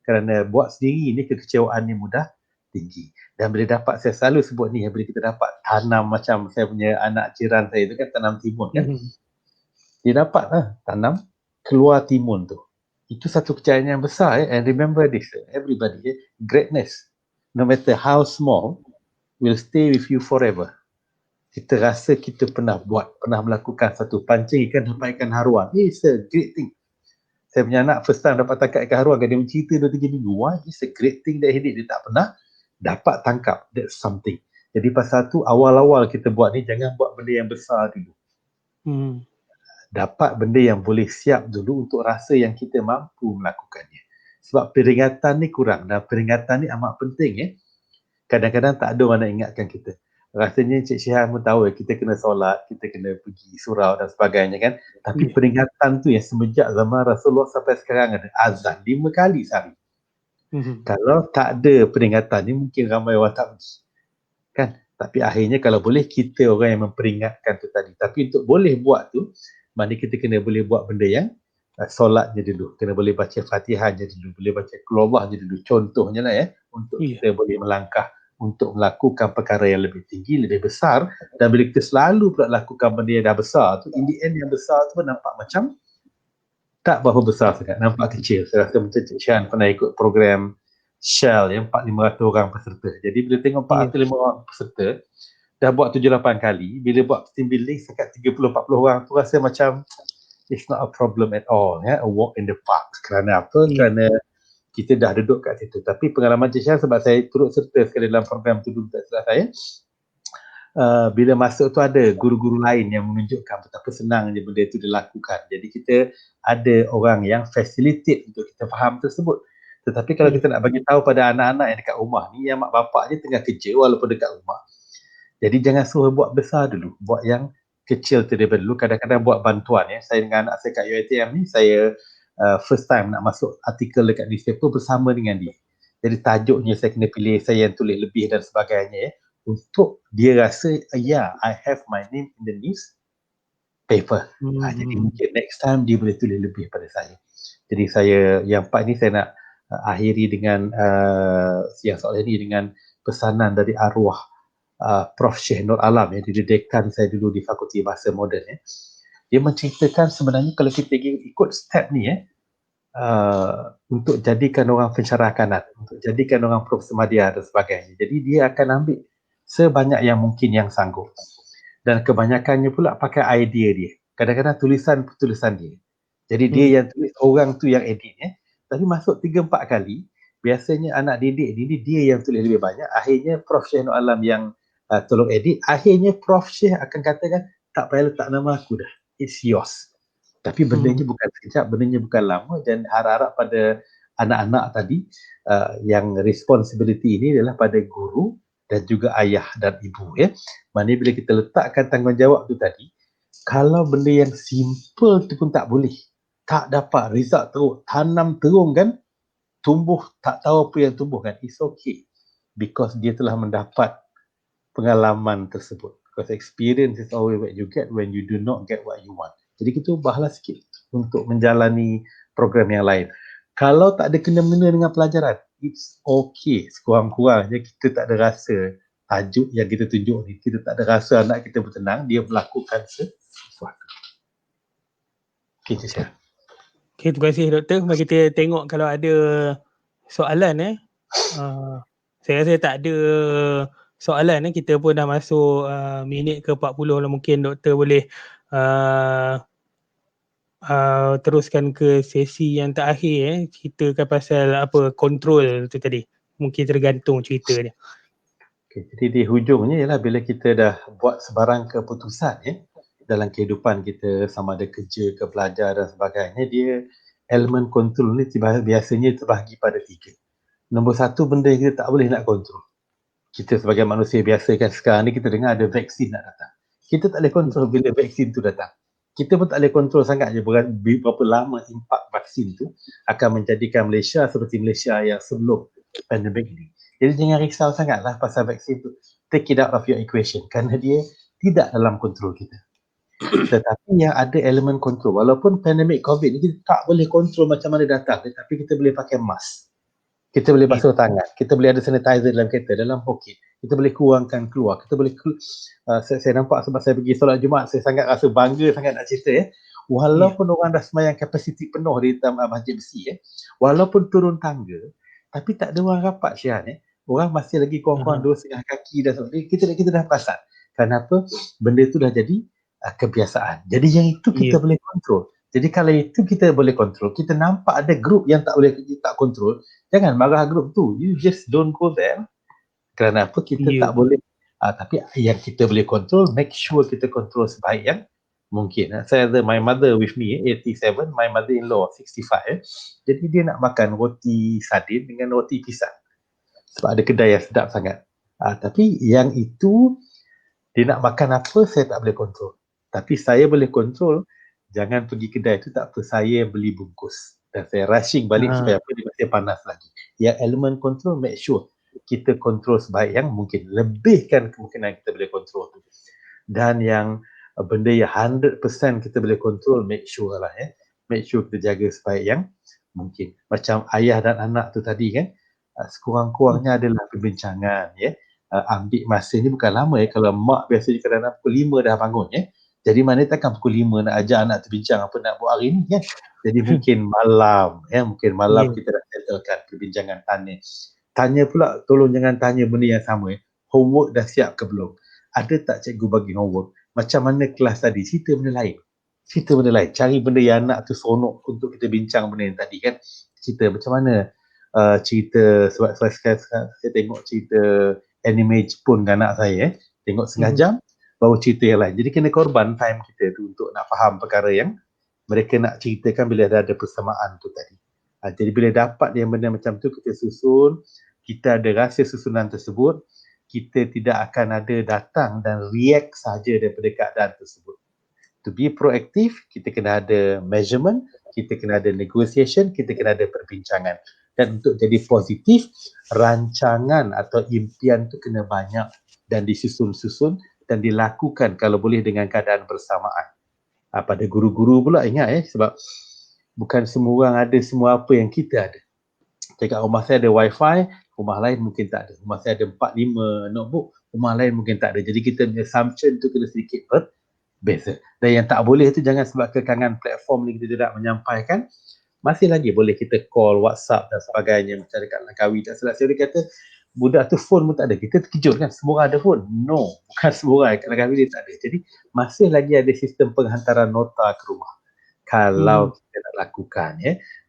S2: Kerana buat sendiri ni kekecewaan ni mudah tinggi. Dan bila dapat, saya selalu sebut ni, bila kita dapat tanam macam saya punya anak jiran saya tu kan, tanam timun kan. Dia dapat tanam, keluar timun tu. Itu satu kejayaan yang besar and remember this, everybody, greatness, no matter how small, will stay with you forever. Kita rasa kita pernah buat, pernah melakukan satu pancing ikan, dapat ikan haruan. It's a great thing. Saya punya anak first time dapat tangkap ikan haruan, dia mencerita 2-3 minggu. Why? It's a great thing that he did. Dia tak pernah dapat tangkap. That's something. Jadi pasal tu awal-awal kita buat ni, jangan buat benda yang besar dulu. Dapat benda yang boleh siap dulu untuk rasa yang kita mampu melakukannya. Sebab peringatan ni kurang dan peringatan ni amat penting ya. Kadang-kadang tak ada orang nak ingatkan kita. Rasanya Cik Syihan pun tahu kita kena solat, kita kena pergi surau dan sebagainya kan. Tapi peringatan tu yang semenjak zaman Rasulullah sampai sekarang ada azan 5 kali sehari. Kalau tak ada peringatan ni mungkin ramai orang tak pergi. Kan? Tapi akhirnya kalau boleh kita orang yang memperingatkan tu tadi. Tapi untuk boleh buat tu, mana kita kena boleh buat benda yang solatnya dulu. Kena boleh baca Fatihahnya dulu. Boleh baca Qul-Huwallahnya dulu. Contohnya lah ya. Untuk kita boleh melangkah untuk melakukan perkara yang lebih tinggi, lebih besar. Dan bila kita selalu pula lakukan benda yang dah besar tu, in the end yang besar tu pun nampak macam tak berapa besar sangat. Nampak kecil. Saya rasa macam Cik Syihan pernah ikut program Shell yang 400-500 orang peserta. Jadi bila tengok 400-500 orang peserta, dah buat 7-8 kali, bila buat team building sekat 30-40 orang tu rasa macam it's not a problem at all, a walk in the park. Kerana apa? Kerana kita dah duduk kat situ. Tapi pengalaman Cik Syihan sebab saya turut serta sekali dalam program tu dulu tak salah saya, bila masuk tu ada guru-guru lain yang menunjukkan betapa senangnya benda itu dilakukan. Jadi kita ada orang yang facilitate untuk kita faham tersebut. Tetapi kalau kita nak bagi tahu pada anak-anak yang dekat rumah ni, yang mak bapak je tengah kerja walaupun dekat rumah. Jadi jangan suruh buat besar dulu, buat yang kecil terlebih dulu. Kadang-kadang buat bantuan ya. Saya dengan anak saya kat UiTM ni, saya first time nak masuk artikel dekat newspaper bersama dengan dia. Jadi tajuknya saya kena pilih, saya yang tulis lebih dan sebagainya ya. Untuk dia rasa, I have my name in the newspaper. Jadi mungkin next time dia boleh tulis lebih pada saya. Jadi saya, yang part ni saya nak akhiri dengan yang soalan ini dengan pesanan dari arwah Prof. Sheikh Nur Alam yang jadi dekan saya dulu di Fakulti Bahasa Moden ya. Dia menceritakan sebenarnya kalau kita ikut step ni untuk jadikan orang pensyarah kanan, untuk jadikan orang profesor madya dan sebagainya. Jadi dia akan ambil sebanyak yang mungkin yang sanggup. Dan kebanyakannya pula pakai idea dia. Kadang-kadang tulisan dia. Jadi dia yang tulis, orang tu yang edit ya. Tapi masuk 3-4 kali, biasanya anak didik ni dia yang tulis lebih banyak. Akhirnya Prof. Sheikh Nur Alam yang tolong edit. Akhirnya Prof. Sheikh akan katakan, tak payah letak nama aku dah. It's yours. Tapi bendanya bukan sekejap, bendanya bukan lama dan harap-harap pada anak-anak tadi yang responsibility ini adalah pada guru dan juga ayah dan ibu ya. Mana bila kita letakkan tanggungjawab tu tadi, kalau benda yang simple tu pun tak boleh, tak dapat result teruk, tanam terung kan, tumbuh tak tahu apa yang tumbuh kan, it's okay because dia telah mendapat pengalaman tersebut. Because experience is always what you get when you do not get what you want. Jadi kita ubahlah sikit untuk menjalani program yang lain. Kalau tak ada kena-mengena dengan pelajaran, it's okay. Sekurang-kurangnya kita tak ada rasa tajuk yang kita tunjuk ni, kita tak ada rasa anak kita bertenang, dia melakukan sesuatu. Okay, Syah.
S1: Okay, terima kasih Doktor. Mari kita tengok kalau ada soalan. Saya rasa tak ada soalan. Kita pun dah masuk minit ke 40 lah. Mungkin Doktor boleh teruskan ke sesi yang terakhir. Ceritakan pasal apa kontrol tu tadi. Mungkin tergantung cerita dia.
S2: Okay, jadi di hujungnya ialah bila kita dah buat sebarang keputusan dalam kehidupan kita, sama ada kerja ke belajar dan sebagainya, dia elemen kontrol ni biasanya terbahagi pada 3. Nombor 1, benda yang kita tak boleh nak kontrol. Kita sebagai manusia biasa kan, sekarang ni kita dengar ada vaksin nak datang. Kita tak boleh kontrol bila vaksin tu datang. Kita pun tak boleh kontrol sangat je berapa lama impak vaksin tu akan menjadikan Malaysia seperti Malaysia yang sebelum pandemik ni. Jadi jangan risau sangatlah pasal vaksin tu. Take it out of your equation kerana dia tidak dalam kontrol kita. Tetapi yang ada elemen kontrol, walaupun pandemik COVID ni kita tak boleh kontrol macam mana datang, tetapi kita boleh pakai mask. Kita boleh basuh tangan, kita boleh ada sanitizer dalam kereta, dalam poket, kita boleh kurangkan keluar, kita boleh saya nampak sebab saya pergi solat Jumaat, saya sangat rasa bangga sangat nak cerita walaupun orang dah semayang kapasiti penuh di masjid besi walaupun turun tangga, tapi tak ada orang rapat Syihan orang masih lagi kurang-kurang 2,5 kaki dan sebagainya. Kita dah perasan. Kenapa? Benda tu dah jadi kebiasaan. Jadi yang itu kita boleh kontrol. Jadi kalau itu kita boleh kontrol, kita nampak ada grup yang tak boleh tak kontrol, jangan marah grup tu. You just don't go there. Kerana apa? Kita tak boleh. Tapi yang kita boleh kontrol, make sure kita kontrol sebaik yang mungkin. Saya ada my mother with me, 87, my mother-in-law 65. Jadi dia nak makan roti sardin dengan roti pisang. Sebab ada kedai yang sedap sangat. Tapi yang itu, dia nak makan apa, saya tak boleh kontrol. Tapi saya boleh kontrol, jangan pergi kedai tu, tak apa, saya beli bungkus. Dan saya rushing balik supaya apa, dia masih panas lagi. Yang elemen kontrol, make sure kita kontrol sebaik yang mungkin. Lebihkan kemungkinan kita boleh kontrol tu. Dan yang benda yang 100% kita boleh kontrol, make sure lah make sure kita jaga sebaik yang mungkin. Macam ayah dan anak tu tadi kan, sekurang-kurangnya adalah perbincangan ambil masa ni bukan lama kalau mak biasanya kadang-kadang pukul 5 dah bangun jadi mana takkan pukul 5 nak ajak anak terbincang apa nak buat hari ni jadi mungkin malam kita dah settlekan perbincangan tanya pula, tolong jangan tanya benda yang sama homework dah siap ke belum, ada tak cikgu bagi homework, macam mana kelas tadi, cerita benda lain, cari benda yang anak tu seronok untuk kita bincang benda yang tadi kan, cerita macam mana cerita sebab saya tengok cerita anime Jepun dengan anak saya tengok setengah jam baru cerita yang lain. Jadi kena korban time kita tu untuk nak faham perkara yang mereka nak ceritakan bila ada persamaan tu tadi. Jadi bila dapat yang benda macam tu kita susun, kita ada rahsia susunan tersebut, kita tidak akan ada datang dan react saja daripada keadaan tersebut. To be proaktif, kita kena ada measurement, kita kena ada negotiation, kita kena ada perbincangan. Dan untuk jadi positif, rancangan atau impian tu kena banyak dan disusun-susun dan dilakukan kalau boleh dengan keadaan bersamaan. Pada guru-guru pula ingat sebab bukan semua orang ada semua apa yang kita ada. Cakap rumah saya ada wifi, rumah lain mungkin tak ada. Rumah saya ada 4-5 notebook, rumah lain mungkin tak ada. Jadi kita punya assumption tu kena sedikit berbeza. Dan yang tak boleh tu jangan sebab kekangan platform ni kita tidak menyampaikan, masih lagi boleh kita call, WhatsApp dan sebagainya. Macam dekat Langkawi tak silap saya, dia kata budak tu phone pun tak ada. Kita terkejut kan, semua orang ada phone. No, bukan semua orang. Kat Langkawi dia tak ada. Jadi masih lagi ada sistem penghantaran nota ke rumah. Kalau kita nak lakukan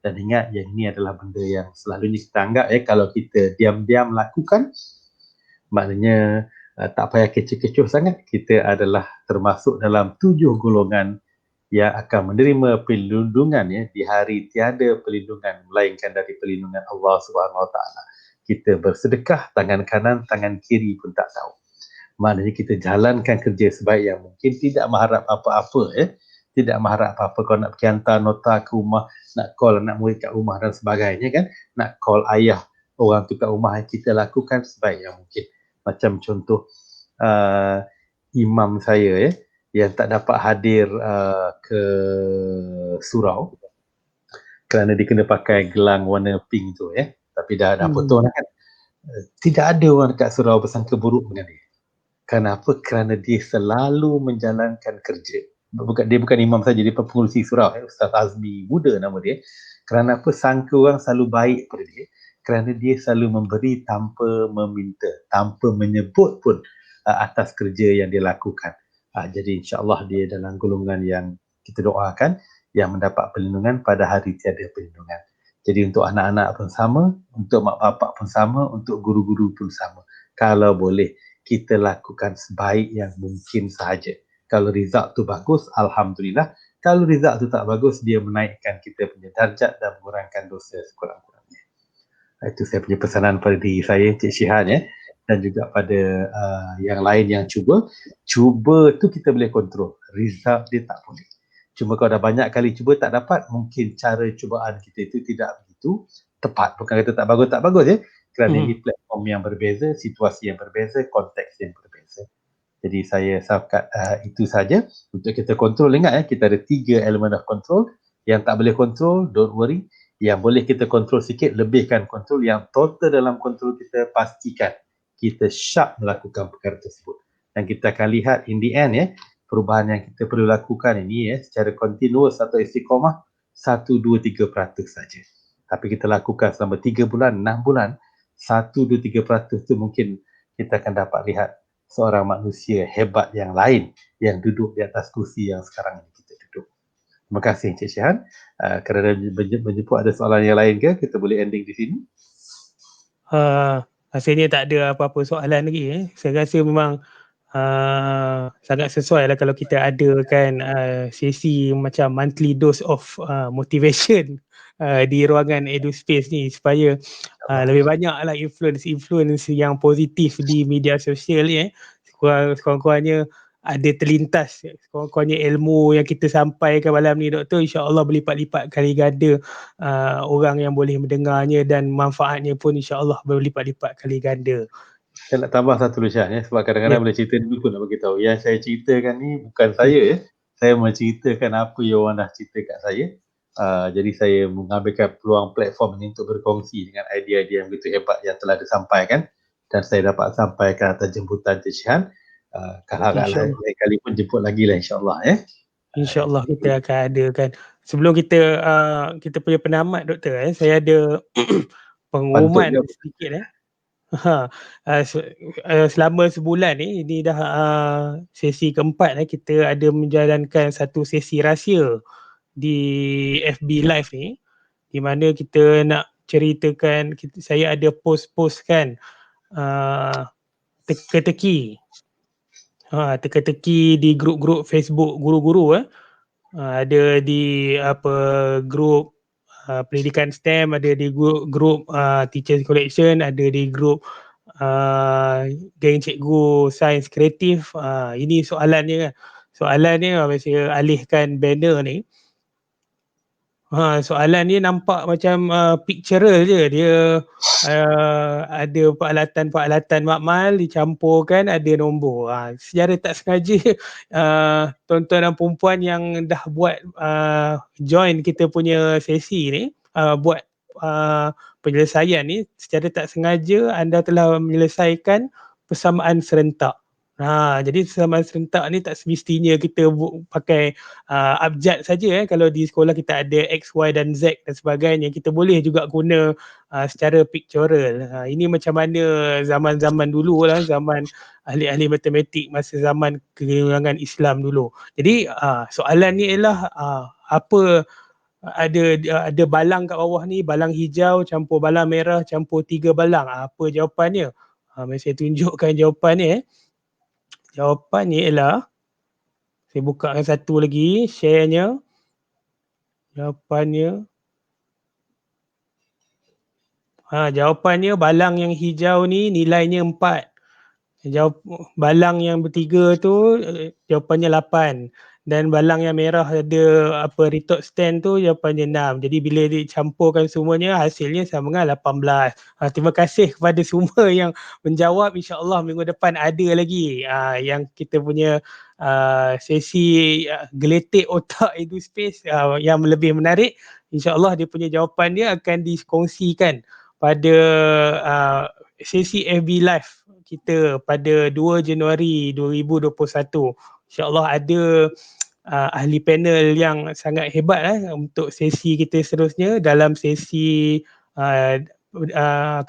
S2: dan ingat yang ini adalah benda yang selalunya kita anggap kalau kita diam-diam lakukan, maknanya tak payah kecoh-kecoh sangat, kita adalah termasuk dalam 7 golongan yang akan menerima perlindungan di hari tiada perlindungan melainkan dari perlindungan Allah Subhanahu Wa Taala. Kita bersedekah, tangan kanan, tangan kiri pun tak tahu. Maknanya kita jalankan kerja sebaik yang mungkin, tidak mengharap apa-apa tidak mengharap apa-apa. Kau nak pergi hantar nota ke rumah, nak call anak murid kat rumah dan sebagainya kan, nak call ayah orang tu kat rumah, kita lakukan sebaik yang mungkin. Macam contoh imam saya yang tak dapat hadir ke surau kerana dia kena pakai gelang warna pink tu tapi dah potong kan. Tidak ada orang dekat surau bersangka buruk dengan dia. Kenapa? Kerana dia selalu menjalankan kerja. Dia bukan imam saja, dia pengurusi surau. Ustaz Azmi Muda nama dia. Kerana apa? Sangka orang selalu baik pada dia. Kerana dia selalu memberi tanpa meminta, tanpa menyebut pun atas kerja yang dia lakukan. Jadi insya-Allah dia dalam golongan yang kita doakan yang mendapat perlindungan pada hari tiada perlindungan. Jadi untuk anak-anak pun sama, untuk mak bapak pun sama, untuk guru-guru pun sama. Kalau boleh kita lakukan sebaik yang mungkin sahaja. Kalau result tu bagus, alhamdulillah. Kalau result tu tak bagus, dia menaikkan kita punya darjat dan mengurangkan dosa sekurang-kurangnya. Itu saya punya pesanan pada diri saya, Cik Shihan dan juga pada yang lain yang cuba tu kita boleh kontrol. Result dia tak boleh. Cuma kalau dah banyak kali cuba tak dapat, mungkin cara cubaan kita itu tidak begitu tepat. Bukan kata tak bagus kerana ini platform yang berbeza, situasi yang berbeza, konteks yang berbeza. Jadi saya sahabat itu saja untuk kita kontrol. Ingat kita ada 3 elemen of control. Yang tak boleh kontrol, don't worry. Yang boleh kita kontrol sikit, lebihkan kontrol. Yang total dalam kontrol kita, pastikan kita sharp melakukan perkara tersebut. Dan kita akan lihat in the end perubahan yang kita perlu lakukan ini secara continuous atau istiqamah 1-2-3% saja. Tapi kita lakukan selama 3 bulan, 6 bulan, 1-2-3% tu mungkin kita akan dapat lihat seorang manusia hebat yang lain yang duduk di atas kursi yang sekarang ini kita duduk. Terima kasih Encik Shihan. Kerana menjemput ada soalan yang lain ke? Kita boleh ending di sini.
S1: Rasanya tak ada apa-apa soalan lagi. Saya rasa memang sangat sesuai lah kalau kita adakan sesi macam monthly dose of motivation di ruangan EduSpace ni supaya lebih banyak lah influence yang positif di media sosial ni kurang-kurangnya ada terlintas kurang-kurangnya ilmu yang kita sampaikan malam ni Doktor, insya-Allah berlipat-lipat kali ganda orang yang boleh mendengarnya dan manfaatnya pun insya-Allah berlipat-lipat kali ganda.
S2: Saya nak tambah satu Lucian sebab kadang-kadang boleh cerita dulu pun nak beritahu. Yang saya ceritakan ni bukan saya Saya menceritakan apa yang orang dah cerita kat saya. Jadi saya mengambilkan peluang platform ini untuk berkongsi dengan idea-idea yang begitu hebat yang telah disampaikan dan saya dapat sampaikan atas jemputan Cik Shihan. Kalau lain kali pun jemput lagi lah insya-Allah
S1: InsyaAllah kita akan adakan. Sebelum kita punya penamat Doktor saya ada pengumuman sedikit selama sebulan ini dah sesi keempat kita ada menjalankan satu sesi rahsia di FB Live ni, di mana kita nak ceritakan saya ada postkan teka-teki di grup-grup Facebook guru-guru ada di grup pendidikan STEM, ada di grup Teachers Collection, ada di grup geng cikgu sains kreatif. Ini soalannya saya alihkan banner ni. Soalan ni nampak macam pictorial je. Dia ada peralatan makmal dicampurkan, ada nombor. Secara tak sengaja tuan-tuan dan perempuan yang dah buat join kita punya sesi ni, buat penyelesaian ni, secara tak sengaja anda telah menyelesaikan persamaan serentak. Jadi persamaan serentak ni tak semestinya kita pakai abjad saja. Kalau di sekolah kita ada X, Y dan Z dan sebagainya, kita boleh juga guna secara pictorial. Ini macam mana zaman-zaman dulu lah, zaman ahli-ahli matematik masa zaman kegemilangan Islam dulu. Jadi soalan ni ialah apa ada balang kat bawah ni, balang hijau campur balang merah campur 3 balang. Apa jawapannya? Mari saya tunjukkan jawapan ni. Jawapannya ialah, saya bukakan satu lagi share-nya. Jawapannya jawapannya balang yang hijau ni nilainya 4. Jawab balang yang bertiga tu jawapannya 8 dan balang yang merah ada apa retorte stand tu jawapannya 6. Jadi bila dicampurkan semuanya hasilnya sama dengan 18. Terima kasih kepada semua yang menjawab. InsyaAllah minggu depan ada lagi yang kita punya sesi geletek otak EduSpace yang lebih menarik. InsyaAllah dia punya jawapan dia akan dikongsikan pada sesi FB Live kita pada 2 Januari 2021. InsyaAllah ada ahli panel yang sangat hebat untuk sesi kita seterusnya dalam sesi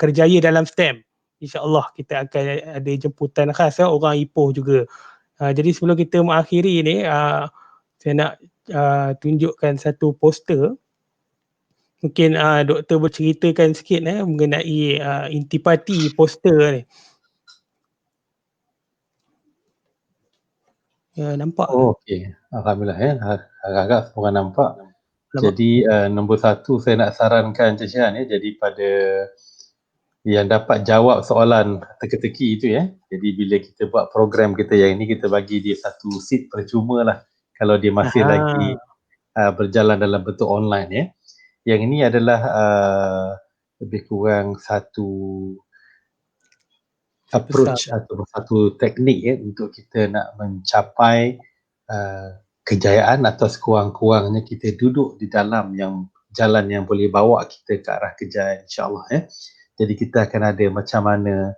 S1: kerjaya dalam STEM. InsyaAllah kita akan ada jemputan khas orang Ipoh juga. Jadi sebelum kita mengakhiri ni, saya nak tunjukkan satu poster. Mungkin doktor berceritakan sikit mengenai intipati poster ni. Ya, nampak.
S2: Okey. Alhamdulillah agak-agak semua nampak. Jadi nombor 1 saya nak sarankan Encik Syahan jadi pada yang dapat jawab soalan teka-teki itu jadi bila kita buat program kita yang ini kita bagi dia satu seat percuma lah kalau dia masih lagi berjalan dalam bentuk online Yang ini adalah lebih kurang satu approach atau satu teknik untuk kita nak mencapai kejayaan atau sekurang-kurangnya kita duduk di dalam yang jalan yang boleh bawa kita ke arah kejayaan insyaAllah Jadi kita akan ada macam mana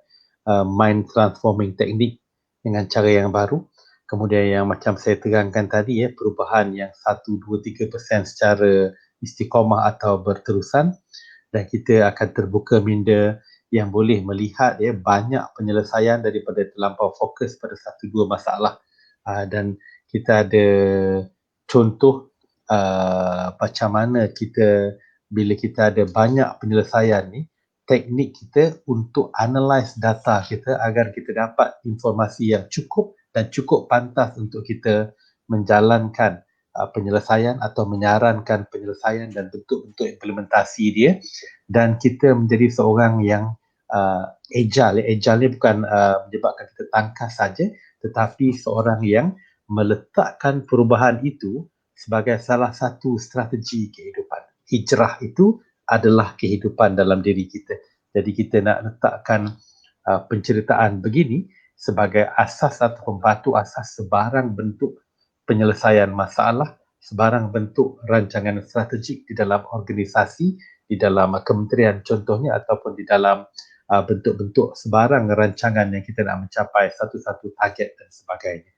S2: mind transforming teknik dengan cara yang baru. Kemudian yang macam saya terangkan tadi perubahan yang 1, 2, 3% secara istiqamah atau berterusan dan kita akan terbuka minda yang boleh melihat banyak penyelesaian daripada terlampau fokus pada 1-2 masalah dan kita ada contoh macam mana kita bila kita ada banyak penyelesaian ni teknik kita untuk analyse data kita agar kita dapat informasi yang cukup dan cukup pantas untuk kita menjalankan penyelesaian atau menyarankan penyelesaian dan bentuk-bentuk implementasi dia dan kita menjadi seorang yang agile. Agile ni bukan menyebabkan kita tangkas saja tetapi seorang yang meletakkan perubahan itu sebagai salah satu strategi kehidupan. Hijrah itu adalah kehidupan dalam diri kita. Jadi kita nak letakkan penceritaan begini sebagai asas atau batu asas sebarang bentuk penyelesaian masalah, sebarang bentuk rancangan strategik di dalam organisasi, di dalam kementerian contohnya ataupun di dalam bentuk-bentuk sebarang rancangan yang kita nak mencapai satu-satu target dan sebagainya.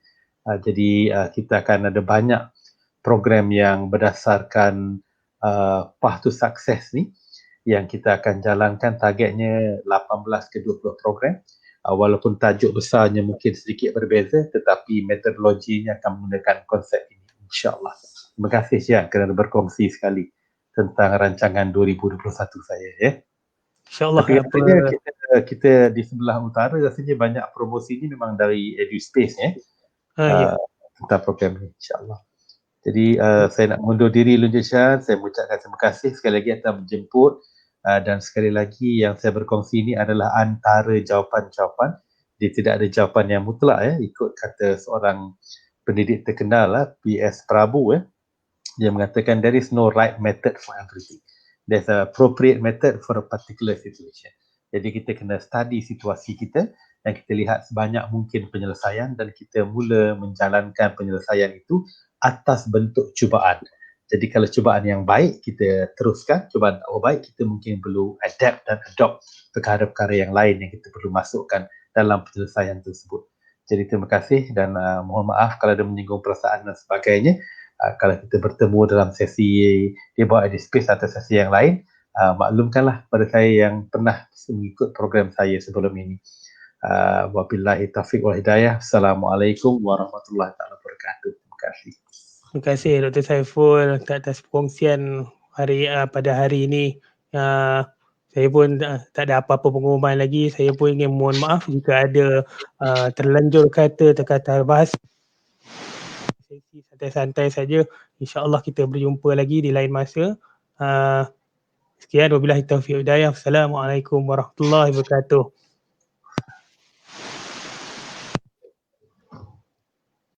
S2: Jadi kita akan ada banyak program yang berdasarkan Path to Success ni yang kita akan jalankan targetnya 18 ke 20 program. Walaupun tajuk besarnya mungkin sedikit berbeza tetapi metodologinya akan menggunakan konsep ini insyaAllah. Terima kasih Syah kerana berkongsi sekali tentang rancangan 2021 saya
S1: InsyaAllah.
S2: Tapi rasanya kita di sebelah utara rasanya banyak promosi ni memang dari EduSpace tentang program ni insyaAllah. Jadi saya nak mengundur diri dulu Syah. Saya mengucapkan terima kasih sekali lagi atas menjemput dan sekali lagi yang saya berkongsi ini adalah antara jawapan-jawapan. Dia tidak ada jawapan yang mutlak ikut kata seorang pendidik terkenal P.S. Prabu dia mengatakan there is no right method for everything. There's an appropriate method for a particular situation. Jadi kita kena study situasi kita dan kita lihat sebanyak mungkin penyelesaian dan kita mula menjalankan penyelesaian itu atas bentuk cubaan. Jadi kalau cubaan yang baik kita teruskan, cubaan tak baik kita mungkin perlu adapt dan adopt perkara-perkara yang lain yang kita perlu masukkan dalam penyelesaian tersebut. Jadi terima kasih dan mohon maaf kalau ada menyinggung perasaan dan sebagainya. Kalau kita bertemu dalam sesi di bawah EduSpace atau sesi yang lain, maklumkanlah pada saya yang pernah mengikut program saya sebelum ini. Wabillahi taufiq wal hidayah. Assalamualaikum warahmatullahi wabarakatuh. Terima kasih.
S1: Terima kasih Dr. Saiful atas perkongsian pada hari ini. Saya pun tak ada apa-apa pengumuman lagi. Saya pun ingin mohon maaf jika ada terlanjur kata bahasa sesi santai-santai saja. InsyaAllah kita berjumpa lagi di lain masa. Sekian, wabillahi taufiq wal hidayah. Assalamualaikum warahmatullahi wabarakatuh.